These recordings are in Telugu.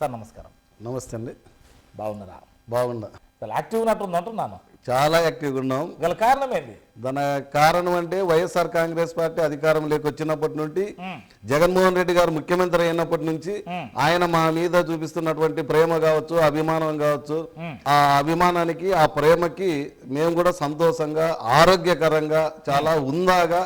సార్ నమస్కారం. నమస్తే అండి. బాగున్నారా? బాగున్నా. అసలు యాక్టివ్ ఉన్నట్టుంది అంటున్నాను. చాలా యాక్టివ్గా ఉన్నాం. గల కారణం ఏంది? దాని కారణం అంటే వైఎస్ఆర్ కాంగ్రెస్ పార్టీ అధికారంలోకి వచ్చినప్పటి నుండి జగన్మోహన్ రెడ్డి గారు ముఖ్యమంత్రి అయినప్పటి నుంచి ఆయన మా మీద చూపిస్తున్నటువంటి ప్రేమ కావచ్చు, అభిమానం కావచ్చు, ఆ అభిమానానికి ఆ ప్రేమకి మేము కూడా సంతోషంగా, ఆరోగ్యకరంగా, చాలా ఉందాగా,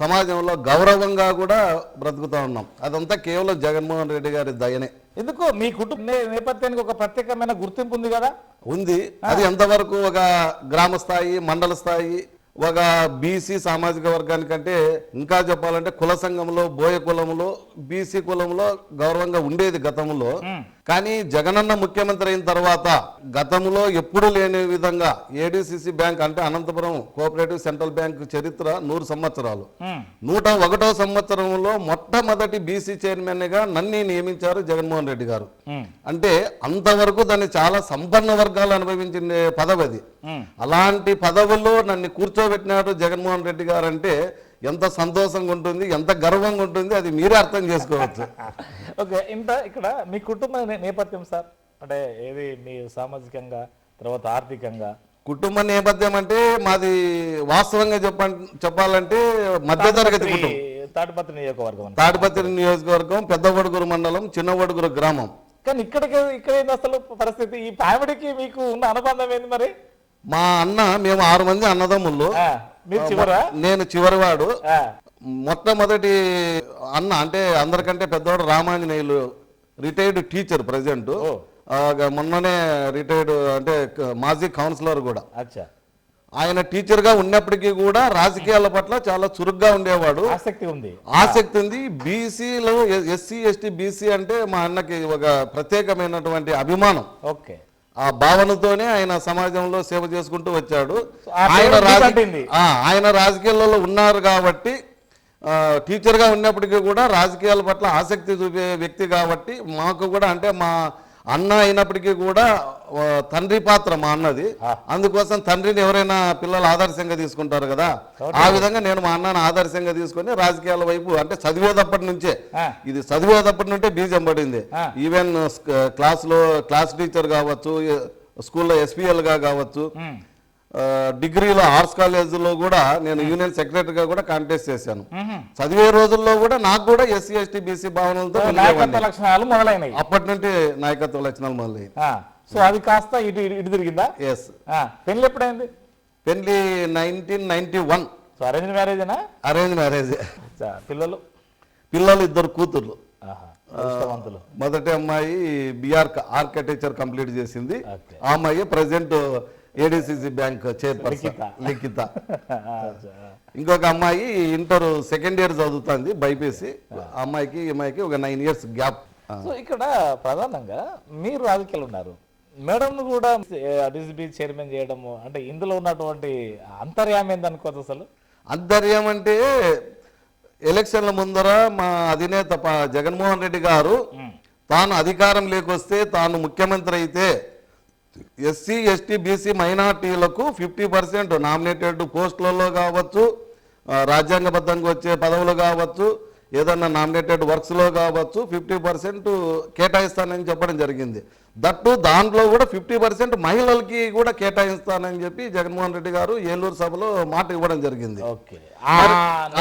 సమాజంలో గౌరవంగా కూడా బ్రతుకుతా ఉన్నాం. అదంతా కేవలం జగన్మోహన్ రెడ్డి గారి దయనే. ఎందుకు మీ కుటుంబ నేపథ్యానికి ఒక ప్రత్యేకమైన గుర్తింపు ఉంది కదా? ఉంది. అది ఎంతవరకు ఒక గ్రామ స్థాయి, మండల స్థాయి, ఒక బీసీ సామాజిక వర్గానికంటే ఇంకా చెప్పాలంటే కుల సంఘంలో, బోయ కులంలో, బీసీ కులంలో గౌరవంగా ఉండేది గతంలో. కానీ జగనన్న ముఖ్యమంత్రి అయిన తర్వాత గతంలో ఎప్పుడు లేని విధంగా ఏడీసీసీ బ్యాంక్ అంటే అనంతపురం కోఆపరేటివ్ సెంట్రల్ బ్యాంక్ చరిత్ర 100 సంవత్సరాలు. 101వ సంవత్సరంలో మొట్టమొదటి బీసీ చైర్మన్ గా నన్ను నియమించారు జగన్మోహన్ రెడ్డి గారు. అంటే అంతవరకు దాన్ని చాలా సంపన్న వర్గాలు అనుభవించిన పదవి అది. అలాంటి పదవుల్లో నన్ను కూర్చోబెట్టినాడు జగన్మోహన్ రెడ్డి గారు అంటే ఎంత సంతోషంగా ఉంటుంది, ఎంత గర్వంగా ఉంటుంది, అది మీరే అర్థం చేసుకోవచ్చు. ఓకే, ఇక్కడ మీ కుటుంబ నేపథ్యం సార్, అంటే ఏది మీ సామాజికంగా, తర్వాత ఆర్థికంగా? కుటుంబ నేపథ్యం అంటే మాది వాస్తవంగా చెప్పాలంటే మధ్యతరగతి కుటుంబం. తాడిపత్రి నియోజకవర్గం, పెద్దవడుగురు మండలం, చిన్నవడుగురు గ్రామం. కానీ ఇక్కడ అసలు పరిస్థితి, ఈ ఫ్యామిలీకి మీకు ఉన్న అనుబంధం ఏంది మరి? మా అన్న, మేము 6 మంది అన్నదమ్ముళ్ళు. నేను చివరివాడు. మొట్టమొదటి అన్న అంటే అందరికంటే పెద్దవాడు రామాంజనేయులు, రిటైర్డ్ టీచర్ ప్రజెంట్. మొన్ననే రిటైర్డ్, అంటే మాజీ కౌన్సిలర్ కూడా. ఆయన టీచర్ గా ఉన్నప్పటికీ కూడా రాజకీయాల పట్ల చాలా చురుగ్గా ఉండేవాడు. ఆసక్తి ఉంది. బీసీలో ఎస్సీ ఎస్టీ బీసీ అంటే మా అన్నకి ఒక ప్రత్యేకమైనటువంటి అభిమానం. ఓకే, ఆ భావనతోనే ఆయన సమాజంలో సేవ చేసుకుంటూ వచ్చాడు. ఆయన రాజకీయాలలో ఉన్నారు కాబట్టి, టీచర్గా ఉన్నప్పటికీ కూడా రాజకీయాల పట్ల ఆసక్తి చూపే వ్యక్తి కాబట్టి మాకు కూడా, అంటే మా అన్న అయినప్పటికీ కూడా తండ్రి పాత్ర మా అన్నది. అందుకోసం తండ్రిని ఎవరైనా పిల్లలు ఆదర్శంగా తీసుకుంటారు కదా, ఆ విధంగా నేను మా అన్నను ఆదర్శంగా తీసుకొని రాజకీయాల వైపు, అంటే చదివేటప్పటి నుంచే, ఇది చదివేటప్పటి నుండే బీజం పడింది. ఈవెన్ క్లాస్ టీచర్ కావచ్చు, స్కూల్లో ఎస్పీఎల్ గా కావచ్చు, డిగ్రీలో ఆర్ట్స్ కాలేజీలో కూడా నేను యూనియన్ సెక్రటరీగా కూడా కాంటెస్ట్ చేశాను. చదివే రోజుల్లో కూడా నాకు కూడా ఎస్సీ ఎస్టీ బీసీ భావనలతో లక్షణాలు మొదలైనవి. అప్పటి నుండి నాయకత్వ లక్షణాలు మొదలైనవి. సో అది కాస్త ఇటు తిరిగిందా? ఎస్. పెళ్లి ఎప్పుడైంది? పెళ్లి 1991. సో అరేంజ్ మ్యారేజేనా? Arrange marriage. పిల్లలు 2 కూతుర్లు. మొదటి అమ్మాయి బిఆర్ ఆర్కిటెక్చర్ కంప్లీట్ చేసింది. ఆ అమ్మాయి ప్రజెంట్ ఏడీసీసీ బ్యాంక్ చైర్పర్సన్ లిఖిత. ఇంకొక అమ్మాయి ఇంటర్ సెకండ్ ఇయర్ చదువుతుంది, బైపీసీ. అమ్మాయికి ఈ అమ్మాయికి ఒక 9 years గ్యాప్. సో ఇక్కడ ప్రధానంగా మీరు రాజకీయాలు ఉన్నారు, మేడం కూడా డీసీబీ చైర్మన్ చేయడము, అంటే ఇందులో ఉన్నటువంటి అంతర్యాయం ఏందనుకోవచ్చు అసలు? అంతర్యం అంటే ఎలక్షన్ల ముందర మా అధినేత జగన్మోహన్ రెడ్డి గారు తాను అధికారం లేకొస్తే, తాను ముఖ్యమంత్రి అయితే ఎస్సీ ఎస్టీ బీసీ మైనార్టీలకు 50% నామినేటెడ్ పోస్టులలో కావచ్చు, రాజ్యాంగబద్ధంగా వచ్చే పదవులు కావచ్చు, ఏదన్నా నామినేటెడ్ వర్క్స్లో కావచ్చు 50% కేటాయిస్తానని చెప్పడం జరిగింది. దాంట్లో కూడా 50% మహిళలకి కూడా కేటాయిస్తానని చెప్పి జగన్మోహన్ రెడ్డి గారు ఏలూరు సభలో మాట ఇవ్వడం జరిగింది.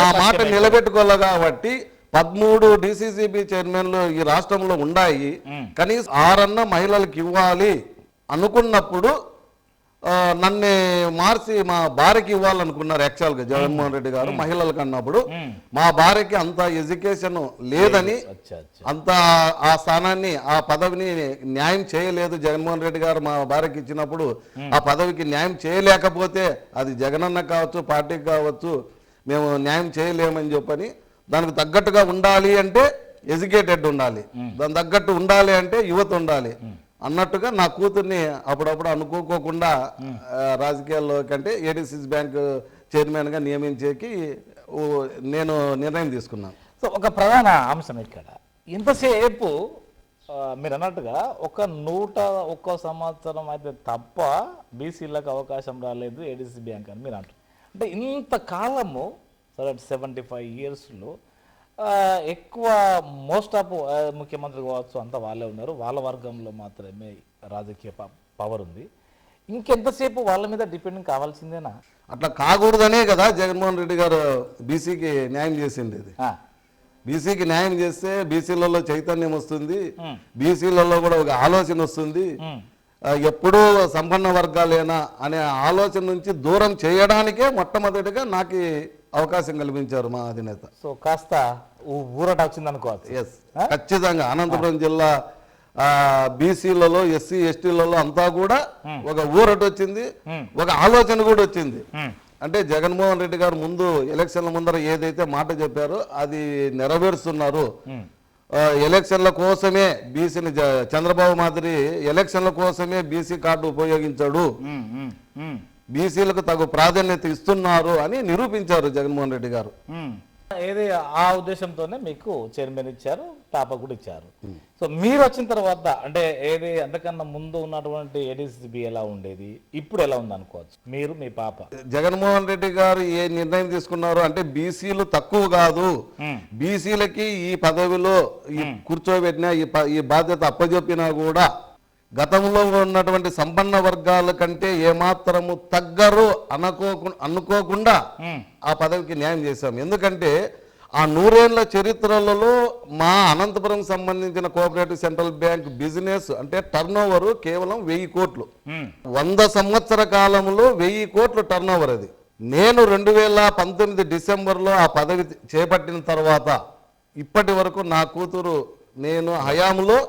ఆ మాట నిలబెట్టుకోవాలి కాబట్టి 13 డీసీసీబీ చైర్మన్లు ఈ రాష్ట్రంలో ఉన్నాయి. కనీసం 6 మహిళలకు ఇవ్వాలి అనుకున్నప్పుడు నన్ను మార్చి మా భార్యకి ఇవ్వాలనుకున్నారు యాక్చువల్గా జగన్మోహన్ రెడ్డి గారు. మహిళలకు అన్నప్పుడు మా భార్యకి అంత ఎడ్యుకేషన్ లేదని, అంత ఆ స్థానాన్ని, ఆ పదవిని న్యాయం చేయలేదు జగన్మోహన్ రెడ్డి గారు మా భార్యకి ఇచ్చినప్పుడు. ఆ పదవికి న్యాయం చేయలేకపోతే అది జగనన్న కావచ్చు, పార్టీకి కావచ్చు, మేము న్యాయం చేయలేమని చెప్పని, దానికి తగ్గట్టుగా ఉండాలి అంటే ఎడ్యుకేటెడ్ ఉండాలి, దాని తగ్గట్టు ఉండాలి అంటే యువత ఉండాలి అన్నట్టుగా నా కూతుర్ని అప్పుడప్పుడు అనుకోకుండా రాజకీయాల్లో కంటే ఏడీసీసీ బ్యాంక్ చైర్మన్గా నియమించేకి నేను నిర్ణయం తీసుకున్నాను. సో ఒక ప్రధాన అంశం ఇక్కడ, ఇంతసేపు మీరు అన్నట్టుగా 101 సంవత్సరం అయితే తప్ప బీసీలకు అవకాశం రాలేదు ఏడీసీ బ్యాంక్ అని మీరు అంటారు. అంటే ఇంతకాలము 75 yearsలో ఎక్కువ మోస్ట్ ఆఫ్ ముఖ్యమంత్రి కావచ్చు అంతా వాళ్ళే ఉన్నారు, వాళ్ళ వర్గంలో మాత్రమే రాజకీయ పవర్ ఉంది. ఇంకెంతసేపు వాళ్ళ మీద డిపెండింగ్ కావాల్సిందేనా? అట్లా కాకూడదనే కదా జగన్మోహన్ రెడ్డి గారు బీసీకి న్యాయం చేసింది. ఇది బీసీకి న్యాయం చేస్తే బీసీలలో చైతన్యం వస్తుంది, బీసీలలో కూడా ఒక ఆలోచన వస్తుంది. ఎప్పుడూ సంపన్న వర్గాలేనా అనే ఆలోచన నుంచి దూరం చేయడానికే మొట్టమొదటిగా నాకు అవకాశం కల్పించారు మా అధినేత. సో కాస్త ఊరట వచ్చింది అనుకోవచ్చు. ఎస్, ఖచ్చితంగా అనంతపురం జిల్లా బీసీలలో ఎస్సీ ఎస్టీలలో అంతా కూడా ఒక ఊరట వచ్చింది, ఒక ఆలోచన కూడా వచ్చింది. అంటే జగన్మోహన్ రెడ్డి గారు ముందు ఎలక్షన్ల ముందర ఏదైతే మాట చెప్పారో అది నెరవేరుస్తున్నారు. ఎలక్షన్ల కోసమే బీసీని చంద్రబాబు మాదిరి ఎలక్షన్ల కోసమే బీసీ కార్డు ఉపయోగించాడు, బీసీలకు తగు ప్రాధాన్యత ఇస్తున్నారు అని నిరూపించారు జగన్మోహన్ రెడ్డి గారు. ఏది ఆ ఉద్దేశంతోనే మీకు చైర్మన్ ఇచ్చారు, టాప కూడా ఇచ్చారు. సో మీరు వచ్చిన తర్వాత అంటే ఏది అంతకన్నా ముందు ఉన్నటువంటి ఏడీసీబీ ఎలా ఉండేది, ఇప్పుడు ఎలా ఉంది అనుకోవచ్చు మీరు మీ పాప? జగన్మోహన్ రెడ్డి గారు ఏ నిర్ణయం తీసుకున్నారు అంటే బీసీలు తక్కువ కాదు, బీసీలకి ఈ పదవిలో కూర్చోబెట్టినా ఈ బాధ్యత అప్పజెప్పినా కూడా గతంలో ఉన్నటువంటి సంపన్న వర్గాల కంటే ఏమాత్రము తగ్గరు అనుకోకుండా ఆ పదవికి న్యాయం చేశాం. ఎందుకంటే ఆ 100 ఏళ్ల చరిత్రలలో మా అనంతపురం సంబంధించిన కోఆపరేటివ్ సెంట్రల్ బ్యాంక్ బిజినెస్ అంటే టర్న్ ఓవర్ కేవలం 1000 కోట్లు. 100 సంవత్సర కాలంలో 1000 కోట్లు టర్న్ ఓవర్. అది నేను 2019 డిసెంబర్లో ఆ పదవి చేపట్టిన తర్వాత ఇప్పటి వరకు నా కూతురు నేను హయాంలో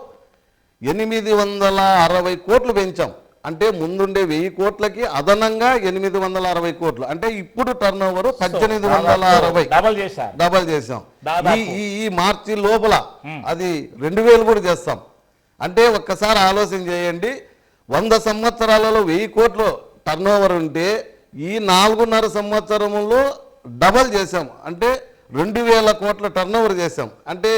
860 కోట్లు పెంచాం. అంటే ముందుండే 1000 కోట్లకి అదనంగా 860 కోట్లు. అంటే ఇప్పుడు టర్న్ ఓవర్ 1860 డబల్ చేసాం. ఈ మార్చి లోపల అది 2000 కూడా చేస్తాం. అంటే ఒక్కసారి ఆలోచన చేయండి, 100 సంవత్సరాలలో 1000 కోట్లు టర్న్ ఓవర్ ఉంటే ఈ 4.5 సంవత్సరంలో డబల్ చేసాం. అంటే 2000 కోట్ల టర్న్ ఓవర్ చేసాం. అంటే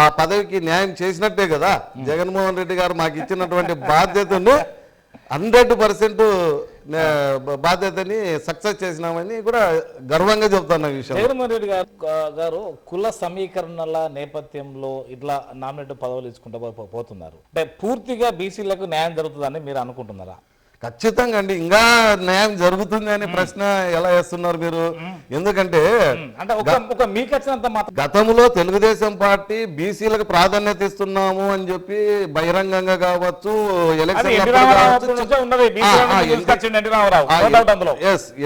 ఆ పదవికి న్యాయం చేసినట్టే కదా. జగన్మోహన్ రెడ్డి గారు మాకు ఇచ్చినటువంటి బాధ్యతను 100% బాధ్యతని సక్సెస్ చేసినామని కూడా గర్వంగా చెప్తాను. విషయం జగన్మోహన్ రెడ్డి గారు కుల సమీకరణల నేపథ్యంలో ఇట్లా నామినేట్ పదవులు ఇచ్చుకుంటూ పోతున్నారు. అంటే పూర్తిగా బీసీలకు న్యాయం జరుగుతుందని మీరు అనుకుంటున్నారా? ఖచ్చితంగా అండి, ఇంకా న్యాయం జరుగుతుంది అనే ప్రశ్న ఎలా వేస్తున్నారు మీరు? ఎందుకంటే గతంలో తెలుగుదేశం పార్టీ బీసీలకు ప్రాధాన్యత ఇస్తున్నాము అని చెప్పి బహిరంగంగా కావచ్చు,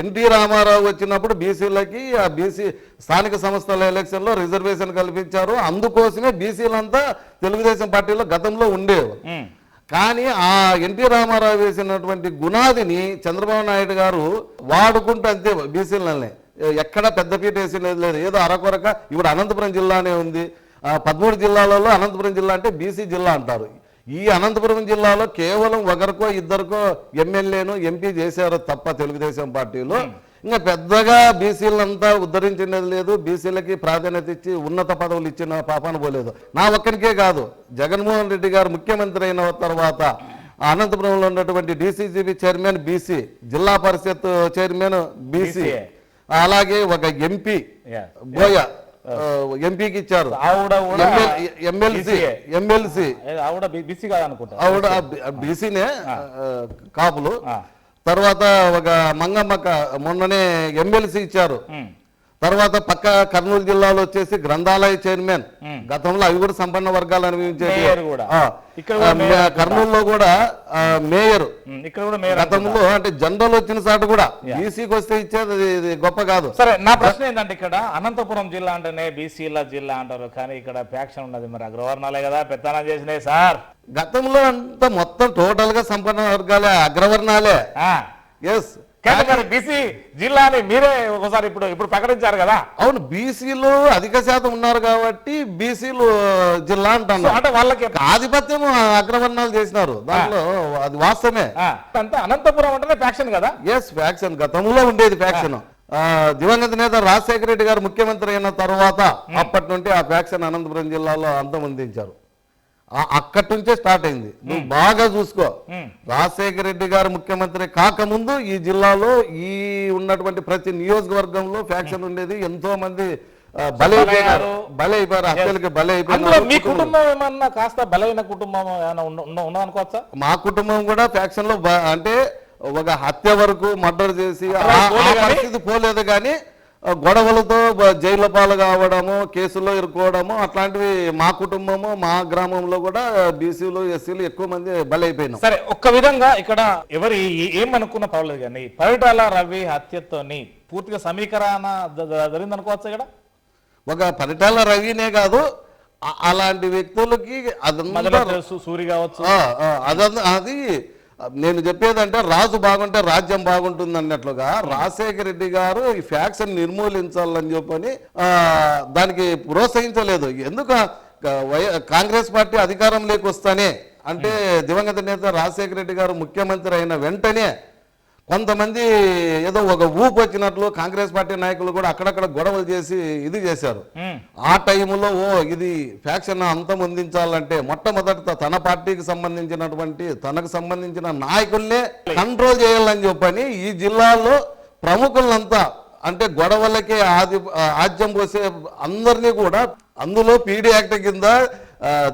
ఎన్టీ రామారావు వచ్చినప్పుడు బీసీలకి ఆ బీసీ స్థానిక సంస్థల ఎలక్షన్ లో రిజర్వేషన్ కల్పించారు. అందుకోసమే బీసీలంతా తెలుగుదేశం పార్టీలో గతంలో ఉండేవారు. కానీ ఆ ఎన్టీ రామారావు వేసినటువంటి గుణాదిని చంద్రబాబు నాయుడు గారు వాడుకుంటూ అంతే బీసీలనే ఎక్కడ పెద్దపీట వేసినది లేదు. ఏదో అరకొరక ఇప్పుడు అనంతపురం జిల్లానే ఉంది. 13 జిల్లాలలో అనంతపురం జిల్లా అంటే బీసీ జిల్లా అంటారు. ఈ అనంతపురం జిల్లాలో కేవలం ఒకరికో ఇద్దరికో ఎమ్మెల్యేను ఎంపీ చేశారు తప్ప తెలుగుదేశం పార్టీలో ఇంకా పెద్దగా బీసీలంతా ఉద్ధరించినది లేదు. బీసీలకి ప్రాధాన్యత ఇచ్చి ఉన్నత పదవులు ఇచ్చిన పాపాన పోలేదు. నా ఒక్కరికే కాదు, జగన్మోహన్ రెడ్డి గారు ముఖ్యమంత్రి అయిన తర్వాత అనంతపురంలో ఉన్నటువంటి డీసీజీబీ చైర్మన్ బీసీ, జిల్లా పరిషత్ చైర్మన్ బీసీ, అలాగే ఒక ఎంపీ బోయ ఎంపీకి ఇచ్చారు. ఎమ్మెల్సీ ఆవిడ బీసీనే కాపులు. తర్వాత ఒక మంగమ్మక్క మొన్ననే ఎమ్మెల్సీ ఇచ్చారు. తర్వాత పక్క కర్నూలు జిల్లాలో వచ్చేసి గ్రంథాలయ చైర్మన్, గతంలో అవి కూడా సంపన్న వర్గాలు అనుభవించేది. కర్నూలులో కూడా మేయర్ గతంలో, అంటే జనరల్ వచ్చిన సాటు కూడా బీసీకి వస్తే ఇచ్చేది గొప్ప కాదు. సరే, నా ప్రశ్న ఏంటంటే ఇక్కడ అనంతపురం జిల్లా అంటేనే బీసీల జిల్లా అంటారు, కానీ ఇక్కడ ఫ్యాక్షన్ ఉన్నది. మరి అగ్రవర్ణాలే కదా పెత్తనం చేసినాయి సార్. గతంలో అంతా మొత్తం టోటల్ గా సంపన్న వర్గాలే, అగ్రవర్ణాలే. ఎస్, బీసీ జిల్లా అని మీరే ఒకసారి ఇప్పుడు ప్రకటించారు కదా. అవును, బీసీలు అధిక శాతం ఉన్నారు కాబట్టి బీసీలు జిల్లా అంటాను. అంటే వాళ్ళకి ఆధిపత్యం అగ్రవర్ణాలు చేసినారు, దాంట్లో అది వాస్తవమే. అంటే అనంతపురం అంటేనే ఫ్యాక్షన్ కదా. ఎస్, ఫ్యాక్షన్ గతంలో ఉండేది ఫ్యాక్షన్. దివంగత నేత రాజశేఖర రెడ్డి గారు ముఖ్యమంత్రి అయిన తర్వాత అప్పటి నుండి ఆ ఫ్యాక్షన్ అనంతపురం జిల్లాలో అంతమొందించారు. అక్కడి నుంచే స్టార్ట్ అయింది. నువ్వు బాగా చూసుకో, రాజశేఖర రెడ్డి గారు ముఖ్యమంత్రి కాకముందు ఈ జిల్లాలో ఈ ఉన్నటువంటి ప్రతి నియోజకవర్గంలో ఫ్యాక్షన్ ఉండేది. ఎంతో మంది బలే అయిపోయారు హత్యలకి బలే అందులో మీ అయిపోయారు. కుటుంబం ఏమన్నా కాస్త బలైన కుటుంబం ఏమైనా ఉన్నది అనుకోవచ్చా? మా కుటుంబం కూడా ఫ్యాక్షన్ లో అంటే ఒక హత్య వరకు మర్డర్ చేసి ఆ పరిస్థితి పోలేదు కానీ గొడవలతో జైలు పాలు కావడము, కేసుల్లో ఇరుక్కోవడము అట్లాంటివి మా కుటుంబము మా గ్రామంలో కూడా బీసీలు ఎస్సీలు ఎక్కువ మంది బలైపోయినాం. సరే, ఒక్క విధంగా ఇక్కడ ఎవరు ఏమనుకున్న పర్వాలేదు కానీ పరిటాల రవి హత్యతోని పూర్తిగా సమీకరణ జరిగింది అనుకోవచ్చు. ఇక్కడ ఒక పరిటాల రవినే కాదు అలాంటి వ్యక్తులకి అదంతా సూరి కావచ్చు, అది నేను చెప్పేదంటే రాజు బాగుంటే రాజ్యం బాగుంటుంది అన్నట్లుగా రాజశేఖర రెడ్డి గారు ఈ ఫ్యాక్షన్ నిర్మూలించాలని చెప్పని దానికి ప్రోత్సహించలేదు. ఎందుకు కాంగ్రెస్ పార్టీ అధికారంలోకి వస్తానే అంటే దివంగత నేత రాజశేఖర రెడ్డి గారు ముఖ్యమంత్రి అయిన వెంటనే కొంతమంది ఏదో ఒక ఊపు వచ్చినట్లు కాంగ్రెస్ పార్టీ నాయకులు కూడా అక్కడక్కడ గొడవలు చేసి ఇది చేశారు. ఆ టైంలో ఇది ఫ్యాక్షన్ అంతమొందించాలంటే మొట్టమొదట తన పార్టీకి సంబంధించినటువంటి తనకు సంబంధించిన నాయకుల్నే కంట్రోల్ చేయాలని చెప్పని ఈ జిల్లాలో ప్రముఖులంతా అంటే గొడవలకే ఆద్యం పోసే అందరినీ కూడా అందులో పీడీ యాక్ట్ కింద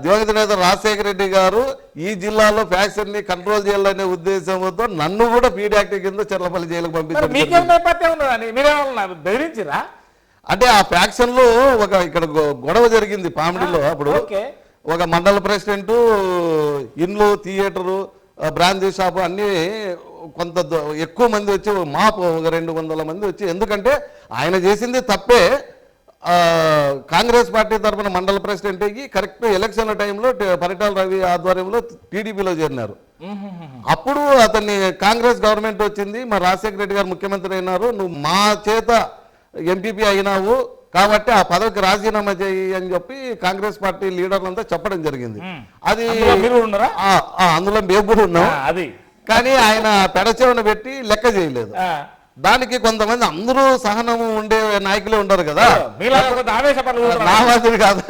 దివంగత నేత రాజశేఖర రెడ్డి గారు ఈ జిల్లాలో ఫ్యాక్షన్ ని కంట్రోల్ చేయాలనే ఉద్దేశంతో నన్ను కూడా పీడీ యాక్ట్ కింద చెర్లపల్లి జైలుకు పంపించారు. అంటే ఆ ఫ్యాక్షన్ లో ఇక్కడ గొడవ జరిగింది పామిడిలో. అప్పుడు ఒక మండల ప్రెసిడెంట్, ఇండ్లు, థియేటరు, బ్రాందీ షాపు అన్ని కొంత ఎక్కువ మంది వచ్చి మాపు ఒక 200 మంది వచ్చి, ఎందుకంటే ఆయన చేసింది తప్పే. కాంగ్రెస్ పార్టీ తరఫున మండల ప్రెసిడెంట్ అయ్యి కరెక్ట్ ఎలక్షన్ల టైంలో పరిటాల రవి ఆధ్వర్యంలో టీడీపీలో చేరినారు. అప్పుడు అతన్ని కాంగ్రెస్ గవర్నమెంట్ వచ్చింది, మా రాజశేఖర రెడ్డి గారు ముఖ్యమంత్రి అయినారు, నువ్వు మా చేత ఎంపీపీ అయినావు కాబట్టి ఆ పదవికి రాజీనామా చేయి అని చెప్పి కాంగ్రెస్ పార్టీ లీడర్లంతా చెప్పడం జరిగింది. అది అందులో మేము కూడా ఉన్నాం. కానీ ఆయన పెడచెవిన పెట్టి లెక్క చేయలేదు. దానికి కొంతమంది అందరూ సహనము ఉండే నాయకులే ఉంటారు కదా, నావాదిని కాదు,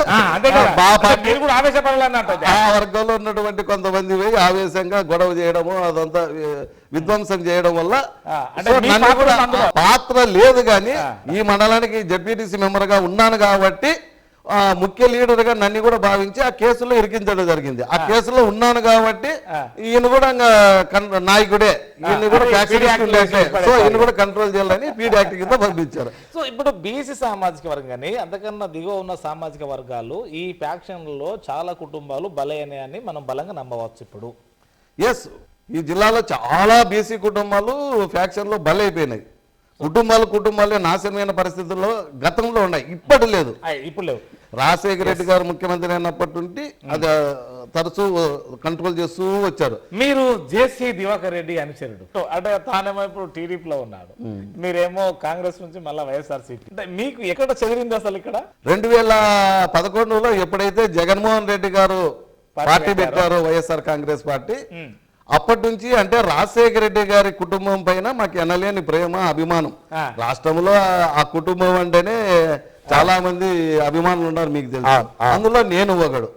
ఆ వర్గంలో ఉన్నటువంటి కొంతమంది పోయి ఆవేశంగా గొడవ చేయడము అదంతా విధ్వంసం చేయడం వల్ల నన్ను కూడా పాత్ర లేదు. కానీ ఈ మండలానికి జడ్పీటీసీ మెంబర్ గా ఉన్నాను కాబట్టి ముఖ్య లీడర్ గా నన్ను కూడా భావించి ఆ కేసులో ఇరికించడం జరిగింది. ఆ కేసులో ఉన్నాను కాబట్టి ఈయన కూడా నాయకుడే, ఈయన కూడా సో ఈయన కూడా కంట్రోల్ చేయాలని పీడీ యాక్ట్ కింద పంపించారు. సో ఇప్పుడు బీసీ సామాజిక వర్గాన్ని అంతకన్నా దిగువ ఉన్న సామాజిక వర్గాలు ఈ ఫ్యాక్షన్ లో చాలా కుటుంబాలు బలైనని మనం బలంగా నమ్మవచ్చు. ఇప్పుడు ఎస్, ఈ జిల్లాలో చాలా బీసీ కుటుంబాలు ఫ్యాక్షన్ లో బలైపోయినాయి. కుటుంబాలే నాశనమైన పరిస్థితుల్లో గతంలో ఉన్నాయి, ఇప్పుడు లేదు. రాజశేఖర రెడ్డి గారు ముఖ్యమంత్రి అయినప్పటి నుండి అది తరచూ కంట్రోల్ చేస్తూ వచ్చారు. మీరు జేసీ దివాకర్ రెడ్డి అనుచరుడు, అంటే తానేమో ఇప్పుడు టీడీపీలో ఉన్నాడు, మీరేమో కాంగ్రెస్ నుంచి మళ్ళీ వైఎస్ఆర్సీపీ. అంటే మీకు ఎక్కడ చెదిరింది అసలు? ఇక్కడ 2011లో ఎప్పుడైతే జగన్మోహన్ రెడ్డి గారు పార్టీ పెట్టారో వైఎస్ఆర్ కాంగ్రెస్ పార్టీ, అప్పటి నుంచి అంటే రాజశేఖర రెడ్డి గారి కుటుంబం పైన మాకు ఎనలేని ప్రేమ, అభిమానం. రాష్ట్రంలో ఆ కుటుంబం అంటేనే చాలా మంది అభిమానులు ఉన్నారు, మీకు తెలుసు. అందులో నేను ఒకడు.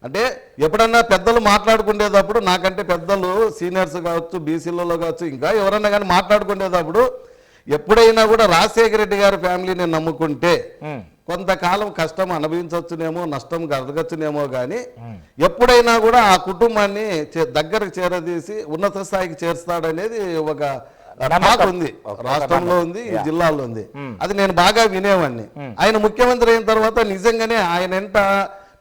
అంటే ఎప్పుడన్నా పెద్దలు మాట్లాడుకునేటప్పుడు, నాకంటే పెద్దలు సీనియర్స్ కావచ్చు, బీసీలలో కావచ్చు, ఇంకా ఎవరన్నా కానీ మాట్లాడుకునేటప్పుడు ఎప్పుడైనా కూడా రాజశేఖర రెడ్డి గారి ఫ్యామిలీని నమ్ముకుంటే కొంతకాలం కష్టం అనుభవించవచ్చునేమో, నష్టం కలగచ్చునేమో, కానీ ఎప్పుడైనా కూడా ఆ కుటుంబాన్ని దగ్గరకు చేరదీసి ఉన్నత స్థాయికి చేరుస్తాడనేది ఒక టాక్ ఉంది, రాష్ట్రంలో ఉంది, ఈ జిల్లాలో ఉంది. అది నేను బాగా వినేవాడిని. ఆయన ముఖ్యమంత్రి అయిన తర్వాత నిజంగానే ఆయన ఎంట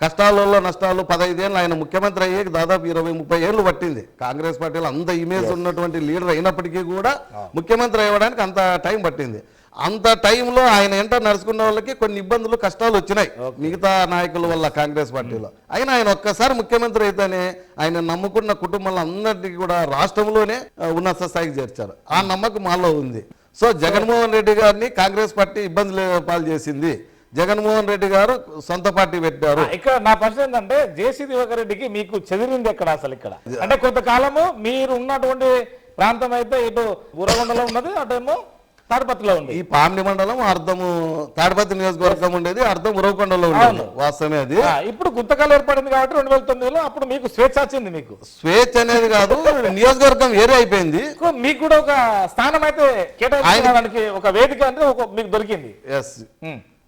కష్టాలలో నష్టాలు 15 ఏళ్ళు ఆయన ముఖ్యమంత్రి అయ్యే దాదాపు 20-30 ఏళ్ళు పట్టింది. కాంగ్రెస్ పార్టీలో అంత ఇమేజ్ ఉన్నటువంటి లీడర్ అయినప్పటికీ కూడా ముఖ్యమంత్రి అవ్వడానికి అంత టైం పట్టింది. అంత టైంలో ఆయన ఎంట నడుచుకున్న వాళ్ళకి కొన్ని ఇబ్బందులు, కష్టాలు వచ్చినాయి మిగతా నాయకుల వల్ల కాంగ్రెస్ పార్టీలో. అయినా ఆయన ఒక్కసారి ముఖ్యమంత్రి అయితేనే ఆయన నమ్ముకున్న కుటుంబాలందరికీ కూడా రాష్ట్రంలోనే ఉన్నత స్థాయికి చేర్చారు. ఆ నమ్మకం మాలో ఉంది. సో జగన్మోహన్ రెడ్డి గారిని కాంగ్రెస్ పార్టీ ఇబ్బందులు పాలు చేసింది. జగన్మోహన్ రెడ్డి గారు సొంత పార్టీ పెట్టారు. ఇక్కడ నా ప్రశ్న ఏంటంటే, జేసీ దివాకర్ రెడ్డికి మీకు చెదిరింది ఎక్కడ అసలు? ఇక్కడ అంటే కొంతకాలము మీరు ఉన్నటువంటి ప్రాంతం అయితే ఇటు ఉరగొండలో ఉన్నది, అటేమో తాడిపత్రిలో ఉంది. ఈ పామిడి మండలం అర్థము తాడిపత్రి నియోజకవర్గం ఉండేది, అర్థం ఉరవకొండలో ఉండేది. వాస్తవమే అది. ఇప్పుడు గుంతకాలు ఏర్పడింది కాబట్టి 2009లో అప్పుడు మీకు స్వేచ్ఛ వచ్చింది. మీకు స్వేచ్ఛ అనేది కాదు, నియోజకవర్గం వేరే అయిపోయింది. మీకు కూడా ఒక స్థానం అయితే కేటాయించడానికి ఒక వేదిక అంటే మీకు దొరికింది. ఎస్,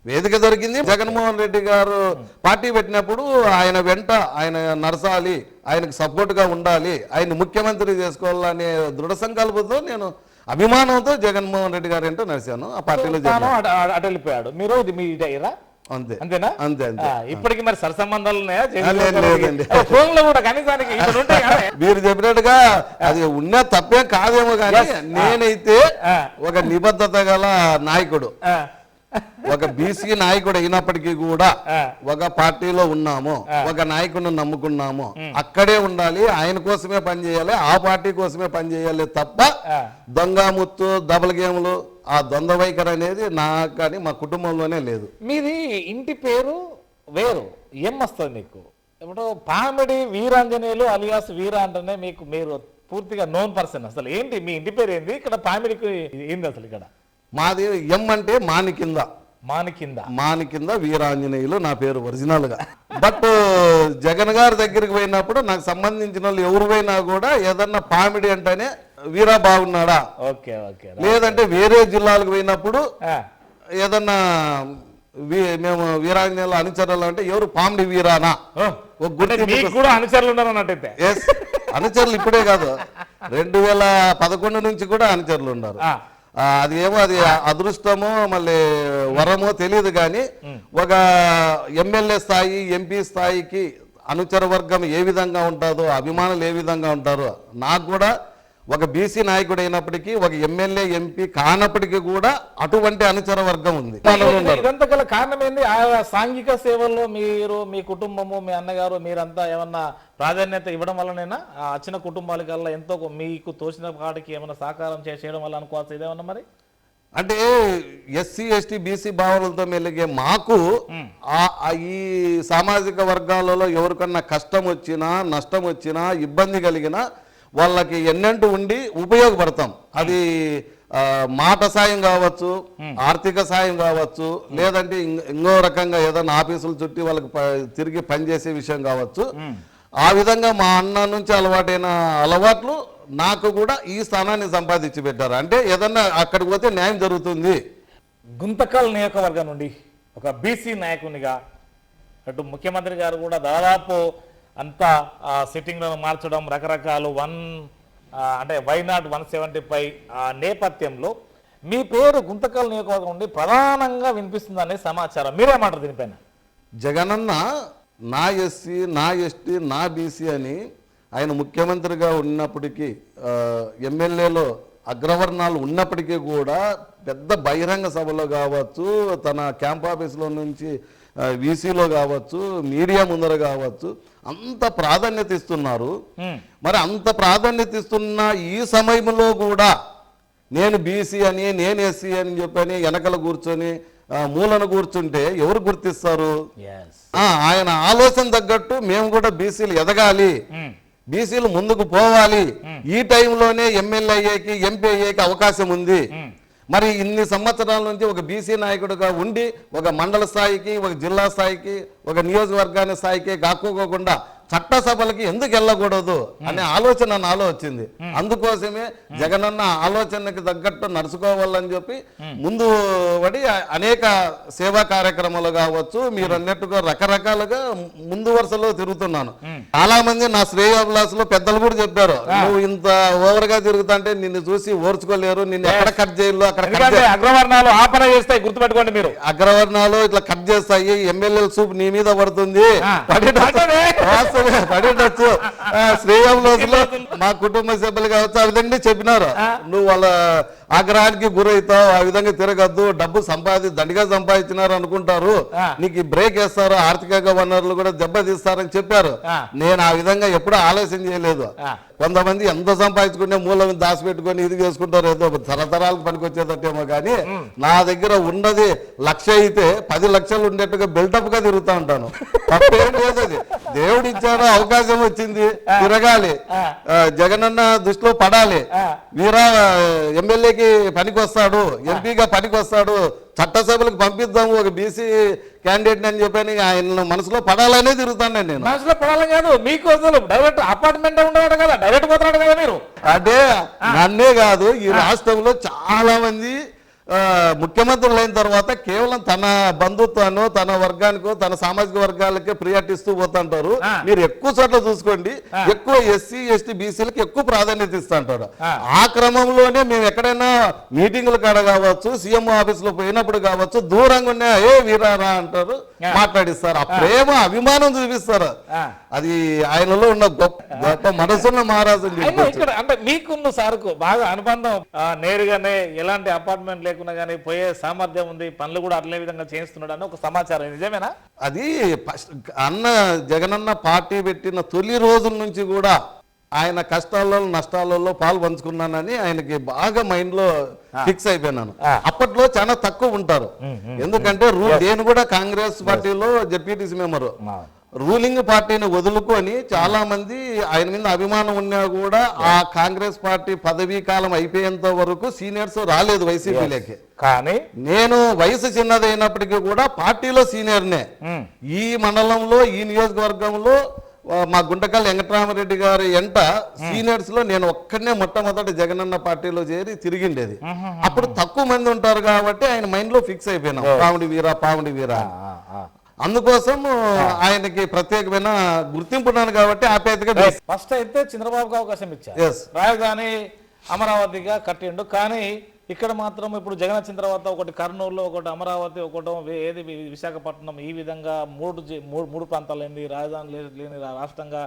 వేదిక దొరికింది. జగన్మోహన్ రెడ్డి గారు పార్టీ పెట్టినప్పుడు ఆయన వెంట ఆయన నడసాలి, ఆయనకు సపోర్ట్గా ఉండాలి, ఆయన ముఖ్యమంత్రి చేసుకోవాలనే దృఢ సంకల్పంతో నేను అభిమానంతో జగన్మోహన్ రెడ్డి గారు ఏంటో నడిచాను. ఆ పార్టీలో అటు వెళ్ళిపోయాడు. మీరు ఇది మీ ఇరా అంతే అంతేనా? అంతే అంతే. ఇప్పటికి మరి సరసంబంధాలు ఉన్నాయా? లేదండి. ఫోన్ లో కూడా కనీసానికి ఇప్పుడు ఉంటాయి కదా. మీరు చెప్పినట్టుగా అది ఉన్న తప్పే కాదేమో కానీ నేనైతే ఒక నిబద్ధత గల నాయకుడు, ఒక బీసీ నాయకుడు అయినప్పటికీ కూడా ఒక పార్టీలో ఉన్నాము, ఒక నాయకుడిని నమ్ముకున్నాము, అక్కడే ఉండాలి, ఆయన కోసమే పనిచేయాలి, ఆ పార్టీ కోసమే పనిచేయాలి తప్ప దొంగముత్తు డబుల్ గేములు ఆ ద్వంద్వ వైఖరి అనేది నాకు కానీ మా కుటుంబంలోనే లేదు. మీది ఇంటి పేరు వేరు ఏం వస్తుంది మీకు? ఇప్పుడు పామిడి వీరాంజనేయులు అలియాస్ వీరా అంటేనే మీకు మీరు పూర్తిగా నోన్ పర్సన్. అసలు ఏంటి మీ ఇంటి పేరు ఏంది? ఇక్కడ పామిడికి ఏంది అసలు? ఇక్కడ మాది ఎం అంటే మానికింద, మానికింద వీరాంజనేయులు నా పేరు ఒరిజినల్ గా. బట్ జగన్ గారి దగ్గరికి పోయినప్పుడు నాకు సంబంధించిన వాళ్ళు ఎవరు పోయినా కూడా ఏదన్నా పామిడి అంటేనే వీరా బాగున్నాడా, లేదంటే వేరే జిల్లాలకు పోయినప్పుడు ఏదన్నా మేము వీరాంజనేయులు అనుచరులు అంటే ఎవరు పామిడి వీరానా కూడా అనుచరులు ఉన్నారు అన్నట్టయితే. అనుచరులు ఇప్పుడే కాదు, 2011 నుంచి కూడా అనుచరులు ఉన్నారు. అది ఏమో అది అదృష్టమో మళ్ళీ వరమో తెలియదు కానీ ఒక ఎమ్మెల్యే స్థాయి ఎంపీ స్థాయికి అనుచర వర్గం ఏ విధంగా ఉంటుందో, అభిమానులు ఏ విధంగా ఉంటారో, నాకు కూడా ఒక బీసీ నాయకుడు అయినప్పటికీ ఒక ఎమ్మెల్యే ఎంపీ కానప్పటికీ కూడా అటువంటి అనుచర వర్గం ఉంది. ఇదంతా గల కారణం ఏంది? ఆ సాంఘిక సేవల్లో మీరు, మీ కుటుంబము, మీ అన్నగారు మీరంతా ఏమన్నా ప్రాధాన్యత ఇవ్వడం వల్లనేనా ఆ వచ్చిన కుటుంబాలకల్లా ఎంతో మీకు తోచిన కాడికి ఏమైనా సహకారం చేయడం వల్ల అనుకోవచ్చు ఇదేమన్నా? మరి అంటే ఎస్సీ ఎస్టీ బీసీ భావనలతో మెలిగే మాకు ఈ సామాజిక వర్గాలలో ఎవరికన్నా కష్టం వచ్చినా, నష్టం వచ్చినా, ఇబ్బంది కలిగినా వాళ్ళకి ఎన్నంటూ ఉండి ఉపయోగపడతాం. అది మాట సాయం కావచ్చు, ఆర్థిక సాయం కావచ్చు, లేదంటే ఇంకో రకంగా ఏదైనా ఆఫీసులు చుట్టి వాళ్ళకి తిరిగి పనిచేసే విషయం కావచ్చు. ఆ విధంగా మా అన్న నుంచి అలవాటైన అలవాట్లు నాకు కూడా ఈ స్థానాన్ని సంపాదించి పెట్టారు. అంటే ఏదన్నా అక్కడికి పోతే న్యాయం జరుగుతుంది. గుంతకల్ నియోజకవర్గం నుండి ఒక బీసీ నాయకునిగా అటు ముఖ్యమంత్రి గారు కూడా దాదాపు అంతా సిట్టింగ్లను మార్చడం, రకరకాలు అంటే వైనాట్ 175 నేపథ్యంలో మీ పేరు గుంతకల్ నియోజకవర్గం నుండి ప్రధానంగా వినిపిస్తుందనే సమాచారం. మీరేమంటారు దీనిపైన? జగనన్న నా ఎస్సీ, నా ఎస్టీ, నా బీసీ అని ఆయన ముఖ్యమంత్రిగా ఉన్నప్పటికీ, ఎమ్మెల్యేలో అగ్రవర్ణాలు ఉన్నప్పటికీ కూడా పెద్ద బహిరంగ సభలో కావచ్చు, తన క్యాంప్ ఆఫీసులో నుంచి వీసీలో కావచ్చు, మీడియా ముందర కావచ్చు, అంత ప్రాధాన్యత ఇస్తున్నారు. మరి అంత ప్రాధాన్యత ఇస్తున్న ఈ సమయంలో కూడా నేను బీసీ అని, నేను ఎస్సీ అని చెప్పని వెనకల కూర్చొని మూలను కూర్చుంటే ఎవరు గుర్తిస్తారు? ఆయన ఆలోచన తగ్గట్టు మేము కూడా బీసీలు ఎదగాలి, బీసీలు ముందుకు పోవాలి, ఈ టైంలోనే ఎమ్మెల్యే అయ్యేకి, ఎంపీ అయ్యేకి అవకాశం ఉంది. మరి ఇన్ని సంవత్సరాల నుంచి ఒక బీసీ నాయకుడిగా ఉండి ఒక మండల స్థాయికి, ఒక జిల్లా స్థాయికి, ఒక నియోజకవర్గాన్ని స్థాయికి కాకోకుండా చట్టసభలకి ఎందుకు వెళ్ళకూడదు అనే ఆలోచన నాలో వచ్చింది. అందుకోసమే జగనన్న ఆలోచనకి తగ్గట్టు నడుచుకోవాలని చెప్పి ముందు పడి అనేక సేవా కార్యక్రమాలు కావచ్చు, మీరు అన్నట్టుగా రకరకాలుగా ముందు వరుసలో తిరుగుతున్నాను. చాలా మంది నా శ్రేయోభిలాసులో పెద్దలు కూడా చెప్పారు, నువ్వు ఇంత ఓవర్ గా తిరుగుతుంటే నిన్ను చూసి ఓర్చుకోలేరు, నిన్ను ఎక్కడ కట్ చేయాలో అక్కడ అగ్రవర్ణాలు ఆపన చేస్తాయి, గుర్తుపెట్టుకోండి. మీరు అగ్రవర్ణాలు ఇట్లా కట్ చేస్తాయి, ఎమ్మెల్యేల సూప్ నీ మీద పడుతుంది, పడేటచ్చు. శ్రేయోభిలాసులో మా కుటుంబ సభ్యులు కావచ్చు ఆ విధంగా చెప్పినారు, నువ్వు వాళ్ళ ఆగ్రహానికి గురవుతావు, ఆ విధంగా తిరగద్దు, డబ్బు దండిగా సంపాదించినారు అనుకుంటారు, నీకు బ్రేక్ వేస్తారు, ఆర్థికంగా వనరులు కూడా దెబ్బతీస్తారని చెప్పారు. నేను ఆ విధంగా ఎప్పుడూ ఆలోచన చేయలేదు. కొంతమంది ఎంత సంపాదించుకుంటే మూలం దాచిపెట్టుకొని ఇది చేసుకుంటారు, ఏదో తరతరాలకు పనికొచ్చేటట్టేమో కానీ నా దగ్గర ఉన్నది 1,00,000 అయితే 10 లక్షలు ఉండేట్టుగా బిల్డప్ గా తిరుగుతూ ఉంటాను. తప్పేం లేదు, అది దేవుడు ఇచ్చారు, అవకాశం వచ్చింది, తిరగాలి, జగనన్న దృష్టిలో పడాలి, వీరా ఎమ్మెల్యేకి పనికి వస్తాడు, ఎంపీగా పనికి వస్తాడు, చట్టసభలకు పంపిద్దాము ఒక బీసీ క్యాండిడేట్ అని చెప్పని ఆయన మనసులో పడాలనే తిరుగుతాను. నేను మనసులో పడాలని కాదు, మీకు అసలు డైరెక్ట్ అపార్ట్మెంట్ ఉండదు కదా, డైరెక్ట్ పోతున్నాడు కదా మీరు. అంటే నన్నే కాదు, ఈ రాష్ట్రంలో చాలా మంది ముఖ్యమంత్రులు అయిన తర్వాత కేవలం తన బంధుత్వాన్ని తన వర్గానికో తన సామాజిక వర్గాలకే ప్రియారిటీ ఇస్తూ పోతుంటారు. మీరు ఎక్కువ చోట్ల చూసుకోండి, ఎక్కువ ఎస్సీ ఎస్టీ బీసీలకు ఎక్కువ ప్రాధాన్యత ఇస్తుంటారు. ఆ క్రమంలోనే మేము ఎక్కడైనా మీటింగులు కాడ కావచ్చు, సీఎం ఆఫీస్ లో పోయినప్పుడు కావచ్చు, దూరంగా ఉన్న ఏ వీరారా అంటారు, మాట్లాడిస్తారు. ఆ ప్రేమ అభిమానం చూపిస్తారు. అది ఆయనలో ఉన్న గొప్ప మనసున్న మహారాజు. ఇక్కడ అంటే మీకున్న సార్కు బాగా అనుబంధం, నేరుగానే ఎలాంటి అపార్ట్మెంట్ లేకున్నా కానీ పోయే సామర్థ్యం ఉంది, పనులు కూడా అట్లే విధంగా చేస్తున్నాడు అని ఒక సమాచారం, నిజమేనా? అది జగనన్న పార్టీ పెట్టిన తొలి రోజుల నుంచి కూడా ఆయన కష్టాలలో నష్టాలలో పాలు పంచుకున్నానని ఆయనకి బాగా మైండ్ లో ఫిక్స్ అయిపోయినాను. అప్పట్లో చాలా తక్కువ ఉంటారు, ఎందుకంటే నేను కూడా కాంగ్రెస్ పార్టీలో జెడ్పీటీసీ మెంబరు. రూలింగ్ పార్టీని వదులుకొని చాలా మంది ఆయన మీద అభిమానం ఉన్నా కూడా ఆ కాంగ్రెస్ పార్టీ పదవీ కాలం అయిపోయేంత వరకు సీనియర్స్ రాలేదు వైసీపీలోకి. కానీ నేను వయసు చిన్నదైనప్పటికీ కూడా పార్టీలో సీనియర్నే. ఈ మండలంలో ఈ నియోజకవర్గంలో మా గుంటకల్ వెంకటరామరెడ్డి గారి ఎంట సీనియర్స్ లో నేను ఒక్కడనే మొట్టమొదటి జగనన్న పార్టీలో చేరి తిరిగిండేది. అప్పుడు తక్కువ మంది ఉంటారు కాబట్టి ఆయన మైండ్ లో ఫిక్స్ అయిపోయినాం, పాముడి వీరా. అందుకోసం ఆయనకి ప్రత్యేకమైన గుర్తింపు ఉన్నాను కాబట్టి ఆప్యాయతగా. ఫస్ట్ అయితే చంద్రబాబుకి అవకాశం ఇచ్చారు, రాజధాని అమరావతిగా కట్టిండు. కానీ ఇక్కడ మాత్రం ఇప్పుడు జగన్ వచ్చిన తర్వాత ఒకటి కర్నూలు, ఒకటి అమరావతి, ఒకటి ఏది విశాఖపట్నం, ఈ విధంగా మూడు ప్రాంతాలు ఏంది రాజధాని లేని రాష్ట్రంగా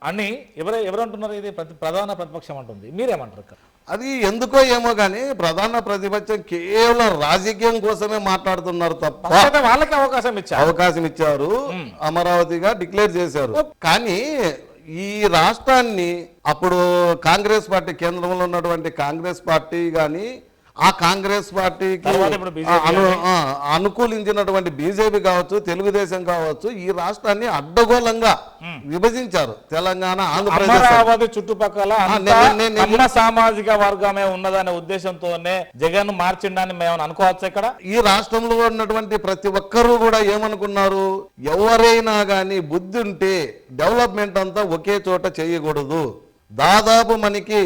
అని ఎవరంటున్నారు? ఇది ప్రధాన ప్రతిపక్షం అంటుంది, మీరేమంటారు? ఇక్కడ అది ఎందుకో ఏమో కానీ ప్రధాన ప్రతిపక్షం కేవలం రాజకీయం కోసమే మాట్లాడుతున్నారు తప్ప వాళ్ళకి అవకాశం ఇచ్చారు, అమరావతిగా డిక్లేర్ చేశారు. కానీ ఈ రాష్ట్రాన్ని అప్పుడు కాంగ్రెస్ పార్టీ, కేంద్రంలో ఉన్నటువంటి కాంగ్రెస్ పార్టీ కానీ ఆ కాంగ్రెస్ పార్టీకి అనుకూలించినటువంటి బీజేపీ కావచ్చు, తెలుగుదేశం కావచ్చు, ఈ రాష్ట్రాన్ని అడ్డగోళంగా విభజించారు. తెలంగాణ, ఆంధ్రప్రదేశ్ చుట్టుపక్కల సామాజిక వర్గమే ఉన్నదనే ఉద్దేశంతోనే జగన్ మార్చిండని మేము అనుకోవచ్చు. ఇక్కడ ఈ రాష్ట్రంలో ఉన్నటువంటి ప్రతి ఒక్కరూ కూడా ఏమనుకున్నారు, ఎవరైనా కానీ బుద్ధి ఉంటే డెవలప్మెంట్ అంతా ఒకే చోట చేయకూడదు. దాదాపు మనకి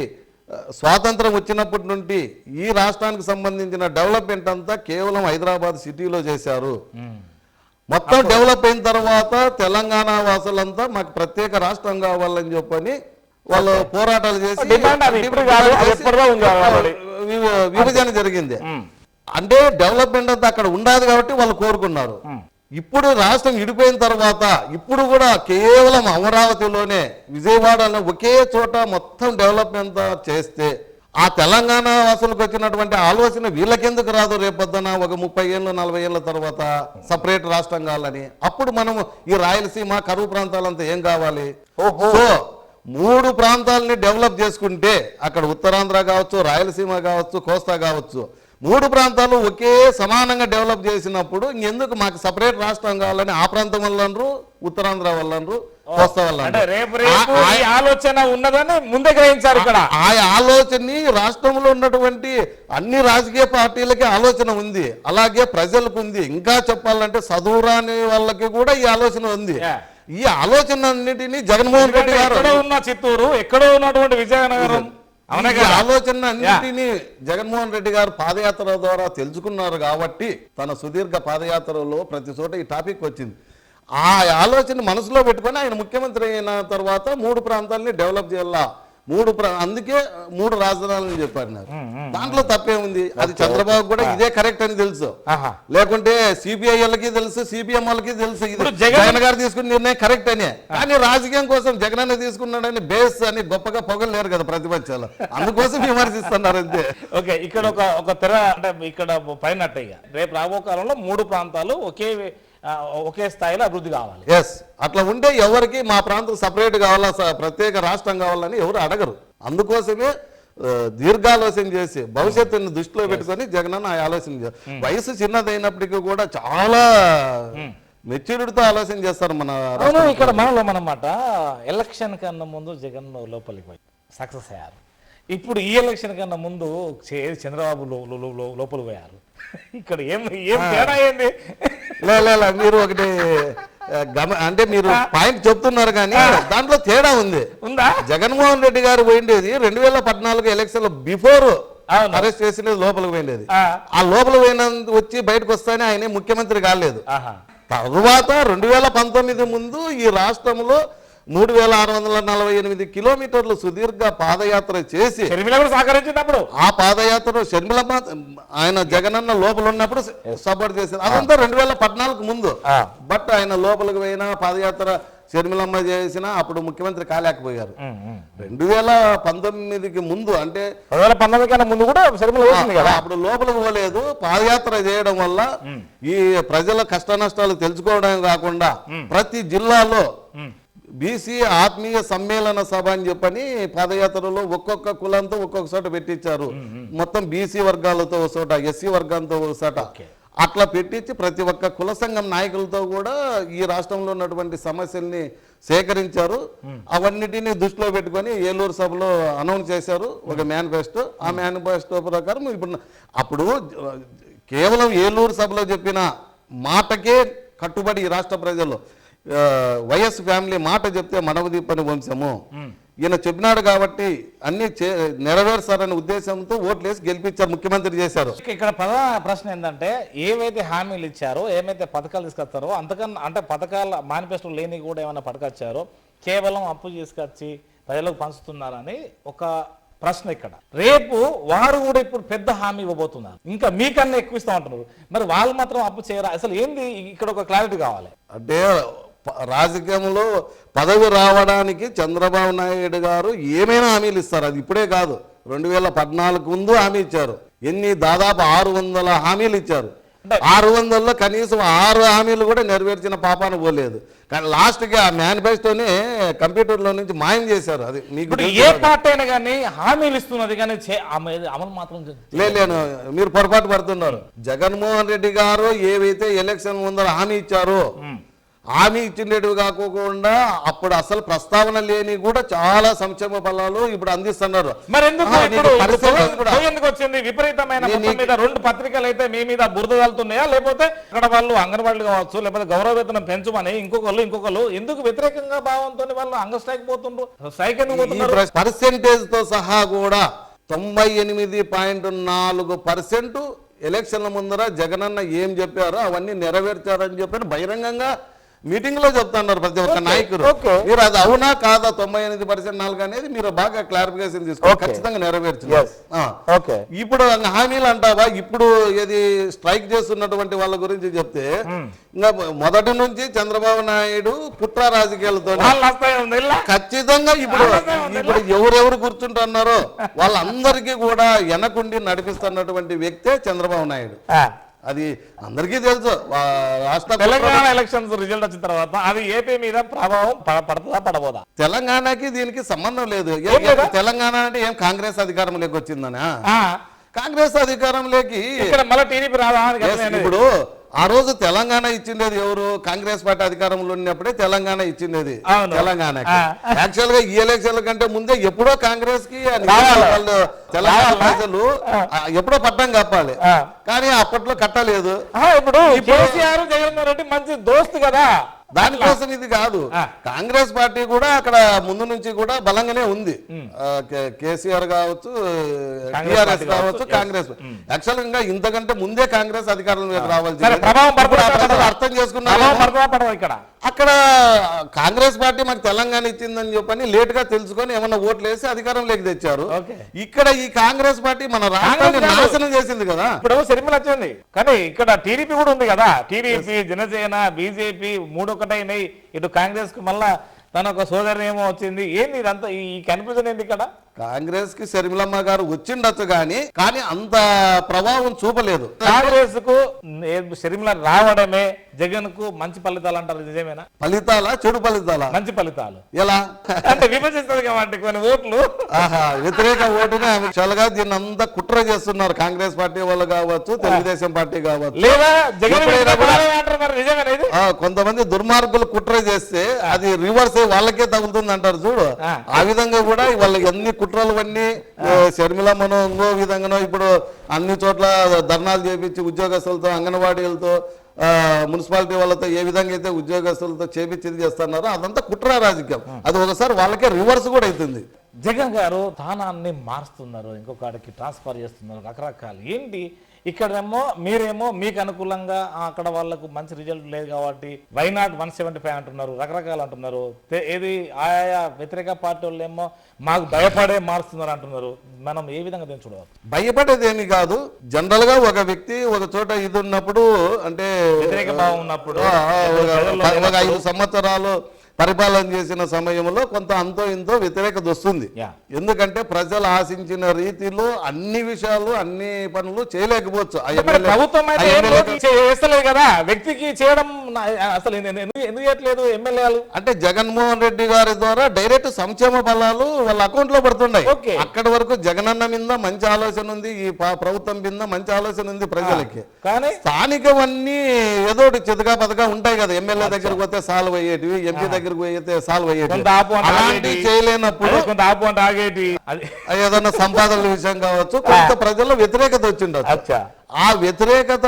స్వాతంత్రం వచ్చినప్పటి నుండి ఈ రాష్ట్రానికి సంబంధించిన డెవలప్మెంట్ అంతా కేవలం హైదరాబాద్ సిటీలో చేశారు. మొత్తం డెవలప్ అయిన తర్వాత తెలంగాణ వాసులంతా మాకు ప్రత్యేక రాష్ట్రం కావాలని చెప్పని వాళ్ళు పోరాటాలు చేసి విభజన జరిగింది. అంటే డెవలప్మెంట్ అంతా అక్కడ ఉండదు కాబట్టి వాళ్ళు కోరుకున్నారు. ఇప్పుడు రాష్ట్రం విడిపోయిన తర్వాత ఇప్పుడు కూడా కేవలం అమరావతిలోనే, విజయవాడలో ఒకే చోట మొత్తం డెవలప్మెంట్ చేస్తే ఆ తెలంగాణ వాసులకు వచ్చినటువంటి ఆలోచన వీళ్ళకెందుకు రాదు? రేపొద్దున ఒక 30 ఏళ్ళు 40 ఏళ్ళ తర్వాత సపరేట్ రాష్ట్రం కావాలని. అప్పుడు మనము ఈ రాయలసీమ, కరువు ప్రాంతాలంతా ఏం కావాలి? సో 3 ప్రాంతాలని డెవలప్ చేసుకుంటే అక్కడ ఉత్తరాంధ్ర కావచ్చు, రాయలసీమ కావచ్చు, కోస్తా కావచ్చు, 3 ప్రాంతాలు ఒకే సమానంగా డెవలప్ చేసినప్పుడు ఇంకెందుకు మాకు సపరేట్ రాష్ట్రం కావాలని ఆ ప్రాంతం వల్లనరు, ఉత్తరాంధ్ర వల్లనరు, కోస్తా వల్ల ఆలోచన ఉన్నదని ముందే గ్రహించారు. ఇక్కడ ఆ ఆలోచనని రాష్ట్రంలో ఉన్నటువంటి అన్ని రాజకీయ పార్టీలకి ఆలోచన ఉంది, అలాగే ప్రజలకు ఉంది. ఇంకా చెప్పాలంటే చదువురాని వాళ్ళకి కూడా ఈ ఆలోచన ఉంది. ఈ ఆలోచన అన్నిటినీ జగన్మోహన్ రెడ్డి గారు ఎక్కడో ఉన్న చిత్తూరు, ఎక్కడో ఉన్నటువంటి విజయనగరం ఆలోచన అన్నింటినీ జగన్మోహన్ రెడ్డి గారు పాదయాత్ర ద్వారా తెలుసుకున్నారు కాబట్టి తన సుదీర్ఘ పాదయాత్రలో ప్రతి చోట ఈ టాపిక్ వచ్చింది. ఆ ఆలోచన మనసులో పెట్టుకొని ఆయన ముఖ్యమంత్రి అయిన తర్వాత 3 ప్రాంతాలని డెవలప్ చేయాలా, అందుకే 3 రాజధానులు చెప్పారు. నాకు దాంట్లో తప్పే ఉంది. అది చంద్రబాబు కూడా ఇదే కరెక్ట్ అని తెలుసు, లేకుంటే సిపిఐ వాళ్ళకి తెలుసు, సిపిఎం వాళ్ళకి తెలుసు ఇది జగన్ గారు తీసుకున్న నిర్ణయం కరెక్ట్ అని. కానీ రాజకీయం కోసం జగన్ అన్న తీసుకున్నాడని బేస్ అని గొప్పగా పొగలేరు కదా ప్రతిపక్షాలు, అందుకోసం విమర్శిస్తున్నారు అంతే. ఓకే, ఇక్కడ ఒక తెర అంటే ఇక్కడ పైన రేపు రాబో కాలంలో 3 ప్రాంతాలు ఒకే స్థాయిలో అభివృద్ధి కావాలి. ఎస్, అట్లా ఉంటే ఎవరికి మా ప్రాంతం సపరేట్ కావాలా, ప్రత్యేక రాష్ట్రం కావాలని ఎవరు అడగరు. అందుకోసమే దీర్ఘాలోచన చేసి భవిష్యత్తుని దృష్టిలో పెట్టుకొని జగనన్న ఆలోచన చేస్తారు. వయసు చిన్నదైనప్పటికీ కూడా చాలా మెచ్యూరిటీతో ఆలోచన చేస్తారు మన. ఇక్కడ మనమాట ఎలక్షన్ కన్నా ముందు జగన్ లోపలికి పోయి సక్సెస్ అయ్యారు. ఇప్పుడు ఈ ఎలక్షన్ కన్నా ముందు చంద్రబాబు లోపల పోయారు. ఇక్కడ ఏం తేడా ఏంది? మీరు ఒకటి అంటే మీరు పాయింట్ చెప్తున్నారు కానీ దాంట్లో తేడా ఉంది. జగన్మోహన్ రెడ్డి గారు పోయిండేది 2014 ఎలక్షన్ బిఫోర్ అవును. అరెస్ట్ చేసినది లోపలికి పోయినది. ఆ. ఆ లోపల పోయిన వచ్చి బయటకు వస్తానే ఆయన ముఖ్యమంత్రి కాలేదు. ఆహా. తరువాత 2019 ముందు ఈ రాష్ట్రంలో 3648 కిలోమీటర్లు సుదీర్ఘ పాదయాత్ర చేసి షర్మిల కూడా సహకరించినప్పుడు ఆ పాదయాత్ర షర్మిలమ్మ ఆయన జగనన్న లోపల ఉన్నప్పుడు సపోర్ట్ చేశారు. అదంతా 2014 ముందు. బట్ ఆయన లోపలికి పోయిన పాదయాత్ర షర్మిలమ్మ చేసిన అప్పుడు ముఖ్యమంత్రి కాలేకపోయారు. 2019కి ముందు అంటే 2019 కన్నా ముందు కూడా షర్మిల వేసింది కదా. అప్పుడు లోపలికి పోలేదు. పాదయాత్ర చేయడం వల్ల ఈ ప్రజల కష్ట నష్టాలు తెలుసుకోవడం కాకుండా ప్రతి జిల్లాలో బీసీ ఆత్మీయ సమ్మేళన సభ అని చెప్పని పాదయాత్రలో ఒక్కొక్క కులంతో ఒక్కొక్క చోట పెట్టించారు. మొత్తం బీసీ వర్గాలతో ఒక చోట, ఎస్సీ వర్గంతో ఒక చోట అట్లా పెట్టించి ప్రతి ఒక్క కుల సంఘం నాయకులతో కూడా ఈ రాష్ట్రంలో ఉన్నటువంటి సమస్యల్ని సేకరించారు. అవన్నిటిని దృష్టిలో పెట్టుకొని ఏలూరు సభలో అనౌన్స్ చేశారు ఒక మేనిఫెస్టో. ఆ మేనిఫెస్టో ప్రకారం ఇప్పుడు అప్పుడు కేవలం ఏలూరు సభలో చెప్పిన మాటకే కట్టుబడి ఈ రాష్ట్ర ప్రజలు వైఎస్ ఫ్యామిలీ మాట చెప్తే మనవదీపని వంశము ఈయన చెప్పినాడు కాబట్టి అన్ని నెరవేర్చారనే ఉద్దేశంతో ఓట్లేసి గెలిపించారు, ముఖ్యమంత్రి చేశారు. ఇక్కడ ప్రధాన ప్రశ్న ఏంటంటే ఏవైతే హామీలు ఇచ్చారో, ఏమైతే పథకాలు తీసుకొస్తారో అంతకన్నా అంటే పథకాల మేనిఫెస్టో లేని కూడా ఏమైనా పథకాచ్చారో కేవలం అప్పు తీసుకొచ్చి ప్రజలకు పంచుతున్నారని ఒక ప్రశ్న. ఇక్కడ రేపు వారు కూడా ఇప్పుడు పెద్ద హామీ ఇవ్వబోతున్నారు, ఇంకా మీకన్నా ఎక్కువ ఇస్తా ఉంటున్నారు. మరి వాళ్ళు మాత్రం అప్పు చేయరా? అసలు ఏంది ఇక్కడ ఒక క్లారిటీ కావాలి. అంటే రాజకీయంలో పదవి రావడానికి చంద్రబాబు నాయుడు గారు ఏమైనా హామీలు ఇస్తారు. అది ఇప్పుడే కాదు, 2014 ముందు హామీ ఇచ్చారు. దాదాపు 600 హామీలు ఇచ్చారు. 600లో కనీసం 6 హామీలు కూడా నెరవేర్చిన పాపాన పోలేదు. కానీ లాస్ట్కి ఆ మేనిఫెస్టోని కంప్యూటర్లో నుంచి మాయం చేశారు. అది మీకు ఏ పార్టీ అయినా కానీ హామీలు ఇస్తున్నది కానీ అమలు మాత్రం లేను. మీరు పొరపాటు పడుతున్నారు. జగన్మోహన్ రెడ్డి గారు ఏవైతే ఎలక్షన్ ముందర హామీ ఇచ్చారో హామీ ఇచ్చినట్టు కాకుండా అప్పుడు అసలు ప్రస్తావన లేని కూడా చాలా సంక్షేమ ఫలాలు ఇప్పుడు అందిస్తున్నారు. మరి ఎందుకు వచ్చింది విపరీతమైన మీద 2 పత్రికలు అయితే మీ మీద బురద వెళ్తున్నాయా? లేకపోతే ఇక్కడ వాళ్ళు అంగన్వాడీలు కావచ్చు, లేకపోతే గౌరవ వేతనం పెంచమని ఇంకొకళ్ళు ఎందుకు వ్యతిరేకంగా భావంతో వాళ్ళు అంగ స్ట్రైక్ పోతుండ్రు? స్ట్రైక్ ఎందుకు పోతున్నారు? పర్సెంటేజ్ తో సహా కూడా 98.4% ఎలక్షన్ల ముందర జగనన్న ఏం చెప్పారో అవన్నీ నెరవేర్చారని చెప్పి బహిరంగంగా మీటింగ్ లో చెప్తున్నారు ప్రతి ఒక్క నాయకుడు. మీరు అది అవునా కాదా 98% అనేది మీరు బాగా క్లారిఫికేషన్ తీసుకోవాలి. ఖచ్చితంగా నెరవేర్చారు. ఇప్పుడు హామీలు అంటావా? ఇప్పుడు ఏది స్ట్రైక్ చేస్తున్నటువంటి వాళ్ళ గురించి చెప్తే ఇంకా మొదటి నుంచి చంద్రబాబు నాయుడు కుట్ర రాజకీయాలతో ఖచ్చితంగా ఇప్పుడు ఎవరెవరు కూర్చుంటున్నారో వాళ్ళందరికీ కూడా వెనకుండి నడిపిస్తున్నటువంటి వ్యక్తే చంద్రబాబు నాయుడు. అది అందరికీ తెలుసు. రాష్ట్ర తెలంగాణ ఎలక్షన్స్ రిజల్ట్ వచ్చిన తర్వాత అది ఏపీ మీద ప్రభావం పడుతుందా పడబోదా? తెలంగాణకి దీనికి సంబంధం లేదు. తెలంగాణ అంటే ఏం కాంగ్రెస్ అధికారంలోకి వచ్చిందనా? కాంగ్రెస్ అధికారంలోకి మళ్ళీ టీడీపీ రాదా? ఇప్పుడు ఆ రోజు తెలంగాణ ఇచ్చిండేది ఎవరు? కాంగ్రెస్ పార్టీ అధికారంలో ఉన్నప్పుడే తెలంగాణ ఇచ్చిండేది తెలంగాణకి. యాక్చువల్ గా ఈ ఎలక్షన్ల కంటే ముందే ఎప్పుడో కాంగ్రెస్ కి వాళ్ళు తెలంగాణ ప్రజలు ఎప్పుడో పట్టం కప్పాలి, కానీ అప్పట్లో కట్టలేదు. ఇప్పుడు కేసీఆర్ జగన్మోహన్ రెడ్డి మంచి దోస్తు కదా, దానికోసం ఇది కాదు. కాంగ్రెస్ పార్టీ కూడా అక్కడ ముందు నుంచి కూడా బలంగానే ఉంది. కేసీఆర్ కావచ్చు, టీఆర్ఎస్ కావచ్చు, కాంగ్రెస్. యాక్చువల్ గా ఇంతకంటే ముందే కాంగ్రెస్ అధికారంలోకి రావాల్సింది. అర్థం చేసుకున్నారు. అక్కడ కాంగ్రెస్ పార్టీ మాకు తెలంగాణ ఇచ్చిందని చెప్పని లేట్ గా తెలుసుకొని ఏమన్నా ఓట్లు వేసి అధికారంలోకి తెచ్చారు. ఇక్కడ ఈ కాంగ్రెస్ పార్టీ మన రాష్ట్రాన్ని నాశనం చేసింది కదా. ఇప్పుడు షర్మిల వచ్చింది కానీ ఇక్కడ టీడీపీ కూడా ఉంది కదా. TDP, Janasena, BJP 3 ఒకటైనాయి. ఇటు కాంగ్రెస్ కు మళ్ళా తన ఒక సోదరు ఏమో వచ్చింది. ఏంది ఇదంతా? ఈ కన్ఫ్యూజన్ ఏంది ఇక్కడ? కాంగ్రెస్ కి షర్మిలమ్మ గారు వచ్చిండొచ్చు కానీ అంత ప్రభావం చూపలేదు. కాంగ్రెస్ కు షర్మిల రావడమే జగన్ కు మంచి ఫలితాలు అంటారు, నిజమేనా? ఫలితాలా చెడు ఫలితాలా? మంచి ఫలితాలు. ఎలా అంటే విభజిస్తుంది కాబట్టి కొన్ని ఓట్లు వ్యతిరేక ఓటుని చల్లగా దీన్ని అంతా కుట్ర చేస్తున్నారు. కాంగ్రెస్ పార్టీ వాళ్ళు కావచ్చు, తెలుగుదేశం పార్టీ కావచ్చు, లేదా జగన్ కొంతమంది దుర్మార్గులు కుట్ర చేస్తే అది రివర్స్ వాళ్ళకే తగులుతుంది అంటారు చూడు. ఆ విధంగా కూడా వాళ్ళకి అన్ని కుట్రలు అన్ని షర్మిలమ్మను ఇంకో విధంగానో ఇప్పుడు అన్ని చోట్ల ధర్నాలు చేపించి ఉద్యోగస్తులతో, అంగన్వాడీలతో మున్సిపాలిటీ వాళ్ళతో ఏ విధంగా అయితే ఉద్యోగస్తులతో చేపించింది చేస్తున్నారో అదంతా కుట్ర రాజకీయం. అది ఒకసారి వాళ్ళకే రివర్స్ కూడా అవుతుంది. జగన్ గారు స్థానాన్ని మారుస్తున్నారు, ఇంకొకటికి ట్రాన్స్ఫర్ చేస్తున్నారు, రకరకాలు ఏంటి ఇక్కడేమో మీరేమో మీకు అనుకూలంగా అక్కడ వాళ్ళకు మంచి రిజల్ట్ లేదు కాబట్టి వై నాట్ 175 అంటున్నారు, రకరకాలు అంటున్నారు. ఏది ఆయా వ్యతిరేక పార్టీ వాళ్ళు ఏమో మాకు భయపడే మారుస్తున్నారు అంటున్నారు. మనం ఏ విధంగా దీన్ని చూడవచ్చు? భయపడేది ఏమి కాదు. జనరల్ గా ఒక వ్యక్తి ఒక చోట ఇది ఉన్నప్పుడు అంటే వ్యతిరేక భావం ఉన్నప్పుడు ఒక 5 సంవత్సరాలు పరిపాలన చేసిన సమయంలో కొంత అంతో ఇంతో వ్యతిరేకత వస్తుంది. ఎందుకంటే ప్రజలు ఆశించిన రీతిలో అన్ని విషయాలు అన్ని పనులు చేయలేకపోవచ్చు. ప్రభుత్వం చేస్తలేదు కదా, వ్యక్తికి చేయడం అసలు ఎందుకు చేయట్లేదు ఎమ్మెల్యేలు అంటే జగన్మోహన్ రెడ్డి గారి ద్వారా డైరెక్ట్ సంక్షేమ ఫలాలు వాళ్ళ అకౌంట్ లో పడుతున్నాయి. అక్కడి వరకు జగనన్న మీద మంచి ఆలోచన ఉంది, ఈ ప్రభుత్వం మీద మంచి ఆలోచన ఉంది ప్రజలకి. కానీ స్థానికవన్నీ ఏదో చితగా పదగా ఉంటాయి కదా. ఎమ్మెల్యే దగ్గరకు పోతే సాల్వ్ అయ్యేటివి, ఎంపీ దగ్గరకు పోయితే సాల్వ్ అయ్యేటివి. అలాంటివి చేయలేనప్పుడు ఏదైనా సంపాదనల విషయం కావచ్చు, కొంత ప్రజల్లో వ్యతిరేకత వచ్చిండొచ్చు. ఆ వ్యతిరేకత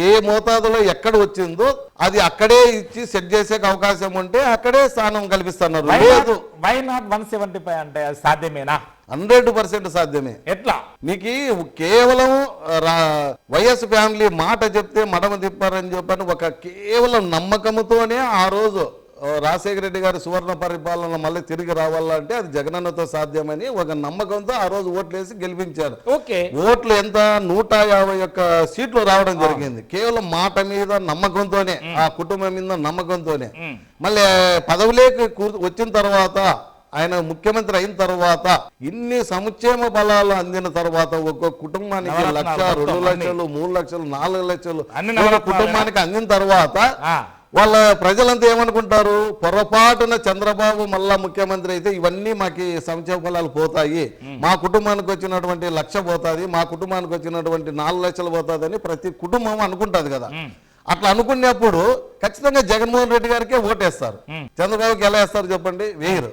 ఏ మోతాదులో ఎక్కడ వచ్చిందో అది అక్కడే ఇచ్చి సెట్ చేసే అవకాశం ఉంటే అక్కడే స్థానం కల్పిస్తున్నారు. లేదు వై నాట్ 175 అంటే అది సాధ్యమేనా? 100% సాధ్యమే. ఎట్లా? మీకు కేవలం వైఎస్ ఫ్యామిలీ మాట చెప్తే మడమ తిప్పారని చెప్పని ఒక కేవలం నమ్మకంతోనే ఆ రోజు రాజశేఖర రెడ్డి గారి సువర్ణ పరిపాలన మళ్ళీ తిరిగి రావాలంటే అది జగనన్నతో సాధ్యమని ఒక నమ్మకంతో ఆ రోజు ఓట్లు వేసి గెలిపించారు. ఓట్లు ఎంత 151 సీట్లు రావడం జరిగింది. కేవలం మాట మీద నమ్మకంతోనే, ఆ కుటుంబం మీద నమ్మకంతోనే. మళ్ళీ పదవిలోకి వచ్చిన తర్వాత ఆయన ముఖ్యమంత్రి అయిన తర్వాత ఇన్ని సంక్షేమ బలాలు అందిన తర్వాత ఒక్కొక్క కుటుంబానికి 1 లక్ష, 2 లక్షలు, 3 లక్షలు, 4 లక్షలు కుటుంబానికి అందిన తర్వాత వాళ్ళ ప్రజలంతా ఏమనుకుంటారు, పొరపాటున చంద్రబాబు మళ్ళా ముఖ్యమంత్రి అయితే ఇవన్నీ మాకు సంక్షేమ ఫలాలు పోతాయి, మా కుటుంబానికి వచ్చినటువంటి 1 లక్ష పోతుంది, మా కుటుంబానికి వచ్చినటువంటి 4 లక్షలు పోతుంది అని ప్రతి కుటుంబం అనుకుంటుంది కదా. అట్లా అనుకున్నప్పుడు ఖచ్చితంగా జగన్మోహన్ రెడ్డి గారికే ఓటేస్తారు. చంద్రబాబుకి ఎలా వేస్తారు చెప్పండి? వేయరు.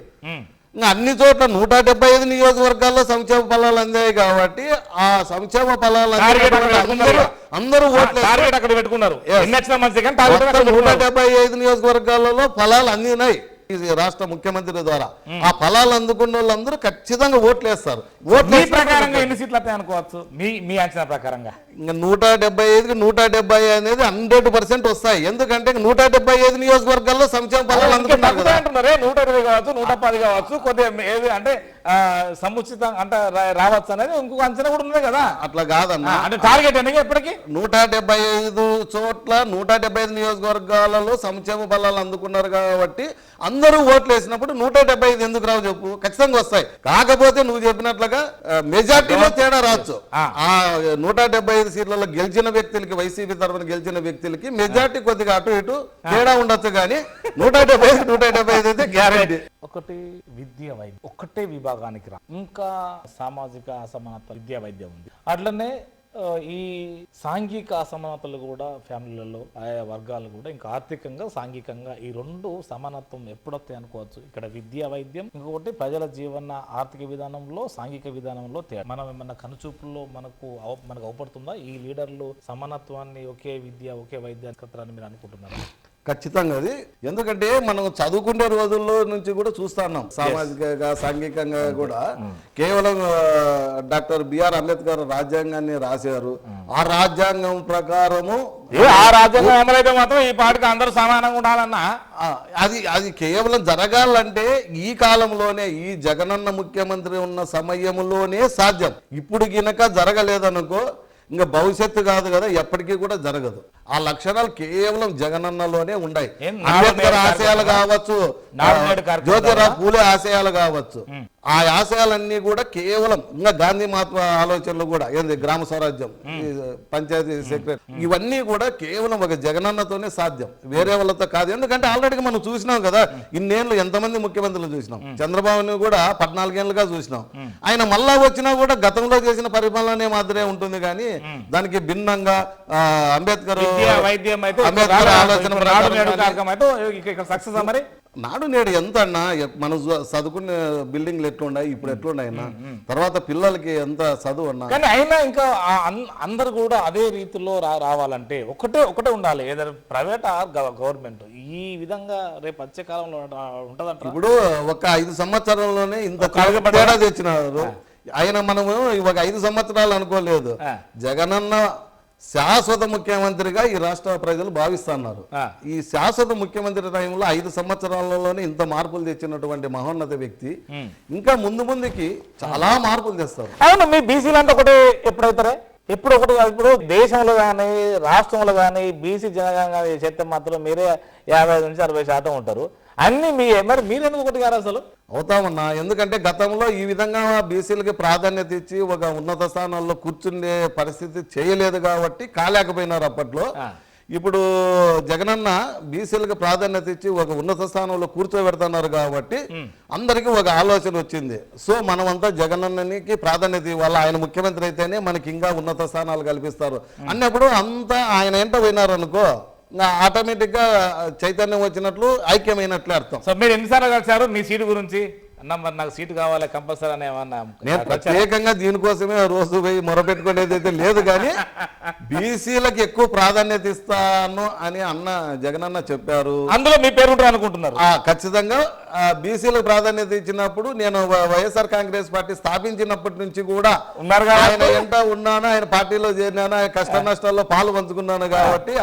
ఇంకా అన్ని చోట్ల 175 నియోజకవర్గాల్లో సంక్షేమ ఫలాలు అందాయి కాబట్టి ఆ సంక్షేమ ఫలాలు అందరూ ఓట్లు అక్కడ పెట్టుకున్నారు. 175 నియోజకవర్గాలలో ఫలాలు అందినాయి రాష్ట్ర ముఖ్యమంత్రి ద్వారా. ఆ ఫలాలు అందుకున్న వాళ్ళందరూ ఖచ్చితంగా ఓట్లేస్తారు. ఓట్ల ప్రకారంగా ఎన్ని సీట్లు వస్తాయి అనుకోవచ్చు మీ అంచనా ప్రకారంగా? ఇంకా 175కి 170 అనేది 100% వస్తాయి. ఎందుకంటే 175 నియోజకవర్గాల్లో సంక్షేమ ఫలాలు అందుకుంటారు. 120 కావచ్చు, 110 కావచ్చు, కొద్దిగా ఏది అంటే సముచితం అంటే రావచ్చు అనేది ఇంకొక అంచనా కూడా ఉంది కదా. అట్లా కాదన్నా, అంటే టార్గెట్ అనేది ఎప్పటికీ 175 చోట్ల 175 నియోజకవర్గాలలో సంక్షేమ ఫలాలు అందుకున్నారు కాబట్టి అందరూ ఓట్లు వేసినప్పుడు 175 ఎందుకు రావు చెప్పు? ఖచ్చితంగా వస్తాయి. కాకపోతే నువ్వు చెప్పినట్లుగా మెజార్టీలో తేడా రావచ్చు. ఆ 175 సీట్లలో గెలిచిన వ్యక్తులకి, వైసీపీ తరఫున గెలిచిన వ్యక్తులకి మెజార్టీ కొద్దిగా అటు ఇటు తేడా ఉండొచ్చు, కానీ 175 అయితే గ్యారెంటీ. ఒకటి విద్యా వైద్యం ఒక్కటే విభాగానికి రా, ఇంకా సామాజిక అసమానత విద్యా వైద్యం ఉంది. అట్లనే ఈ సాంఘిక అసమానతలు కూడా ఫ్యామిలీలలో ఆయా వర్గాలు కూడా ఇంకా ఆర్థికంగా సాంఘికంగా ఈ 2 సమానత్వం ఎప్పుడొస్తాయి అనుకోవచ్చు. ఇక్కడ విద్యా వైద్యం, ఇంకొకటి ప్రజల జీవన ఆర్థిక విధానంలో సాంఘిక విధానంలో మనం ఏమన్నా కనుచూపుల్లో మనకు అవపడుతుందా ఈ లీడర్లు సమానత్వాన్ని ఒకే విద్య ఒకే వైద్యాన్ని మీరు అనుకుంటున్నారా? ఖచ్చితంగా అది. ఎందుకంటే మనం చదువుకునే రోజుల్లో నుంచి కూడా చూస్తున్నాం, సామాజికంగా సాంఘికంగా కూడా. కేవలం డాక్టర్ బిఆర్ అంబేద్కర్ రాజ్యాంగాన్ని రాశారు. ఆ రాజ్యాంగం ప్రకారము ఆ రాజ్యాంగం అమలైతే మాత్రం ఈ పాటికి అందరూ సమానంగా ఉండాలన్నా అది కేవలం జరగాలంటే ఈ కాలంలోనే, ఈ జగనన్న ముఖ్యమంత్రి ఉన్న సమయంలోనే సాధ్యం. ఇప్పుడు గినక జరగలేదనుకో ఇంకా భవిష్యత్తు కాదు కదా, ఎప్పటికీ కూడా జరగదు. ఆ లక్షణాలు కేవలం జగనన్నలోనే ఉన్నాయి. అంబేద్కర్ ఆశయాలు కావచ్చు, జ్యోతిరావు పూలే ఆశయాలు కావచ్చు, ఆ ఆశయాలన్నీ కూడా కేవలం ఇంకా గాంధీ మహాత్మా ఆలోచనలు కూడా ఏంది, గ్రామ స్వరాజ్యం, పంచాయతీ సెక్రటరీ, ఇవన్నీ కూడా కేవలం ఒక జగనన్నతోనే సాధ్యం, వేరే వాళ్ళతో కాదు. ఎందుకంటే ఆల్రెడీ మనం చూసినాం కదా, ఇన్నేళ్ళు ఎంతమంది ముఖ్యమంత్రులు చూసినాం. చంద్రబాబుని కూడా 14 ఏళ్ళుగా చూసినాం. ఆయన మళ్ళా వచ్చినా కూడా గతంలో చేసిన పరిపాలన మాత్రమే ఉంటుంది, కానీ దానికి భిన్నంగా అంబేద్కర్ వైద్యం అయితే అంబేద్కర్ ఆలోచన సక్సెస్ మరి నాడు నేడు ఎంత అన్నా మనం చదువుకునే బిల్డింగ్లు ఎట్లున్నాయి ఇప్పుడు ఎట్లున్నాయన్నా తర్వాత పిల్లలకి ఎంత చదువు అన్నా కానీ అయినా ఇంకా అందరు కూడా అదే రీతిలో రావాలంటే ఒకటే ఉండాలి, ఏదైనా ప్రైవేట్ ఆర్ గవర్నమెంట్. ఈ విధంగా రేపు వచ్చే కాలంలో ఉంటదంట. ఇప్పుడు ఒక 5 సంవత్సరాల్లోనే ఇంత తేడా తెచ్చినారు ఆయన. మనము ఒక 5 సంవత్సరాలు అనుకోలేదు. జగనన్న శాశ్వత ముఖ్యమంత్రిగా ఈ రాష్ట్ర ప్రజలు భావిస్తున్నారు. ఈ శాశ్వత ముఖ్యమంత్రి టైంలో 5 సంవత్సరాలలోనే ఇంత మార్పులు తెచ్చినటువంటి మహోన్నత వ్యక్తి ఇంకా ముందుకి చాలా మార్పులు తెస్తారు. అవును, మీ బీసీలు అంటే ఒకటి ఎప్పుడైతారే ఇప్పుడు దేశంలో కానీ రాష్ట్రంలో కానీ బీసీ జనగణన చేస్తే మాత్రం మీరే 50 నుంచి 60% ఉంటారు. అన్ని మరి మీరెందుకు ఒకటి గారు అసలు అవుతామన్నా? ఎందుకంటే గతంలో ఈ విధంగా బీసీలకి ప్రాధాన్యత ఇచ్చి ఒక ఉన్నత స్థానాల్లో కూర్చునే పరిస్థితి చేయలేదు కాబట్టి కాలేకపోయినారు అప్పట్లో. ఇప్పుడు జగనన్న బీసీలకు ప్రాధాన్యత ఇచ్చి ఒక ఉన్నత స్థానంలో కూర్చోబెడుతున్నారు కాబట్టి అందరికీ ఒక ఆలోచన వచ్చింది. సో మనమంతా జగనన్నకి ప్రాధాన్యత ఇవ్వాలి, ఆయన ముఖ్యమంత్రి అయితేనే మనకి ఇంకా ఉన్నత స్థానాలు కల్పిస్తారు అన్నప్పుడు అంతా ఆయన వెంట పోయినారు అనుకో, ఆటోమేటిక్ గా చైతన్యం వచ్చినట్లు ఐక్యమైనట్లే అర్థం. సో మీరు ఎన్నిసార్లు కలిసారు మీ సీటు గురించి? అన్న మరి నాకు సీటు కావాలి కంపల్సరీ అని ఏమన్నా? నేను ప్రత్యేకంగా దీనికోసమే రోజు పోయి మొరపెట్టుకునేది అయితే లేదు, కానీ బీసీలకు ఎక్కువ ప్రాధాన్యత ఇస్తాను అని జగనన్న చెప్పారు. అందులో మీ పేరు ఉంటారు అనుకుంటున్నారు? ఖచ్చితంగా బీసీలకు ప్రాధాన్యత ఇచ్చినప్పుడు నేను వైఎస్ఆర్ కాంగ్రెస్ పార్టీ స్థాపించినప్పటి నుంచి కూడా ఆయన ఎంత ఉన్నాను, ఆయన పార్టీలో చేరినాను, ఆయన కష్ట నష్టాల్లో పాలు పంచుకున్నాను కాబట్టి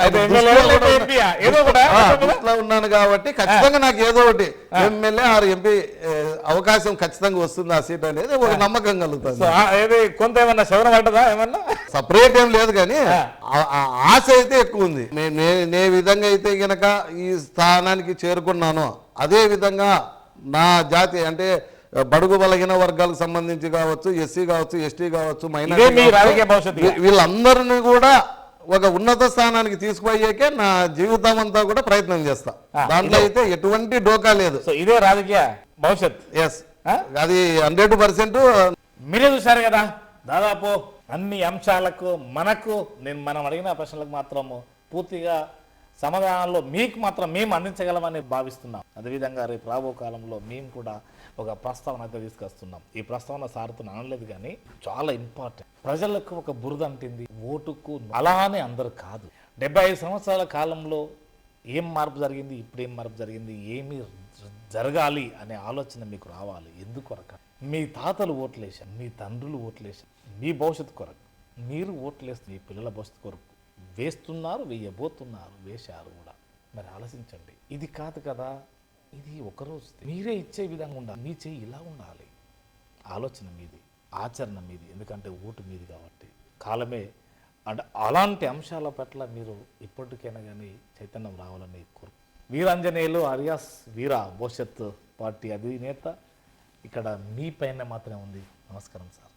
ఉన్నాను కాబట్టి ఖచ్చితంగా నాకు ఏదో ఒకటి ఎమ్మెల్యే ఆరు ఎంపీ అవకాశం ఖచ్చితంగా వస్తుంది. ఆ సీట్ అనేది ఒక నమ్మకం కలుగుతుంది. కొంత ఏమన్నా శవరం పడ్డదా? ఏమన్నా సపరేట్ ఏం లేదు, కానీ ఆశ అయితే ఎక్కువ ఉంది. నే విధంగా అయితే గనక ఈ స్థానానికి చేరుకున్నాను, అదే విధంగా నా జాతి అంటే బడుగు బలహీన వర్గాలకు సంబంధించి కావచ్చు, ఎస్సీ కావచ్చు, ఎస్టీ కావచ్చు, మైనారిటీ, వీళ్ళందరినీ కూడా ఒక ఉన్నత స్థానానికి తీసుకుపోయాకే నా జీవితం అంతా కూడా ప్రయత్నం చేస్తా. దాంట్లో అయితే ఎటువంటి డోకా లేదు. ఇదే రాజకీయ భవిష్యత్. ఎస్, అది 100%. మీరే చూసారు కదా, దాదాపు అన్ని అంశాలకు మనం అడిగిన ప్రశ్నలకు మాత్రము పూర్తిగా సమాధానాల్లో మీకు మాత్రం మేము అందించగలమని భావిస్తున్నాం. అదేవిధంగా రేపు రాబో కాలంలో మేము కూడా ఒక ప్రస్తావన అయితే తీసుకొస్తున్నాం. ఈ ప్రస్తావన సార్తో అనలేదు, కానీ చాలా ఇంపార్టెంట్. ప్రజలకు ఒక బురద అంటింది ఓటుకు, అలానే అందరు కాదు. 75 సంవత్సరాల కాలంలో ఏం మార్పు జరిగింది, ఇప్పుడు ఏం మార్పు జరిగింది, ఏమి జరగాలి అనే ఆలోచన మీకు రావాలి. ఎందుకొరక మీ తాతలు ఓట్లేశారు, మీ తండ్రులు ఓట్లేశారు, మీ భవిష్యత్తు కొరకు మీరు ఓట్లేస్తారు, మీ పిల్లల భవిష్యత్తు కొరకు వేస్తున్నారు, వేయబోతున్నారు, వేశారు కూడా. మరి ఆలోచించండి. ఇది కాదు కదా, ఇది ఒకరోజు మీరే ఇచ్చే విధంగా ఉండాలి. మీ చెయ్యి ఇలా ఉండాలి. ఆలోచన మీది, ఆచరణ మీది, ఎందుకంటే ఓటు మీది కాబట్టి. కాలమే అంటే అలాంటి అంశాల పట్ల మీరు ఇప్పటికైనా కానీ చైతన్యం రావాలని కోరు. వీరాంజనేయులు అలియాస్ వీర భవిష్యత్ పార్టీ అధినేత ఇక్కడ మీ పైన మాత్రమే ఉంది. నమస్కారం సార్.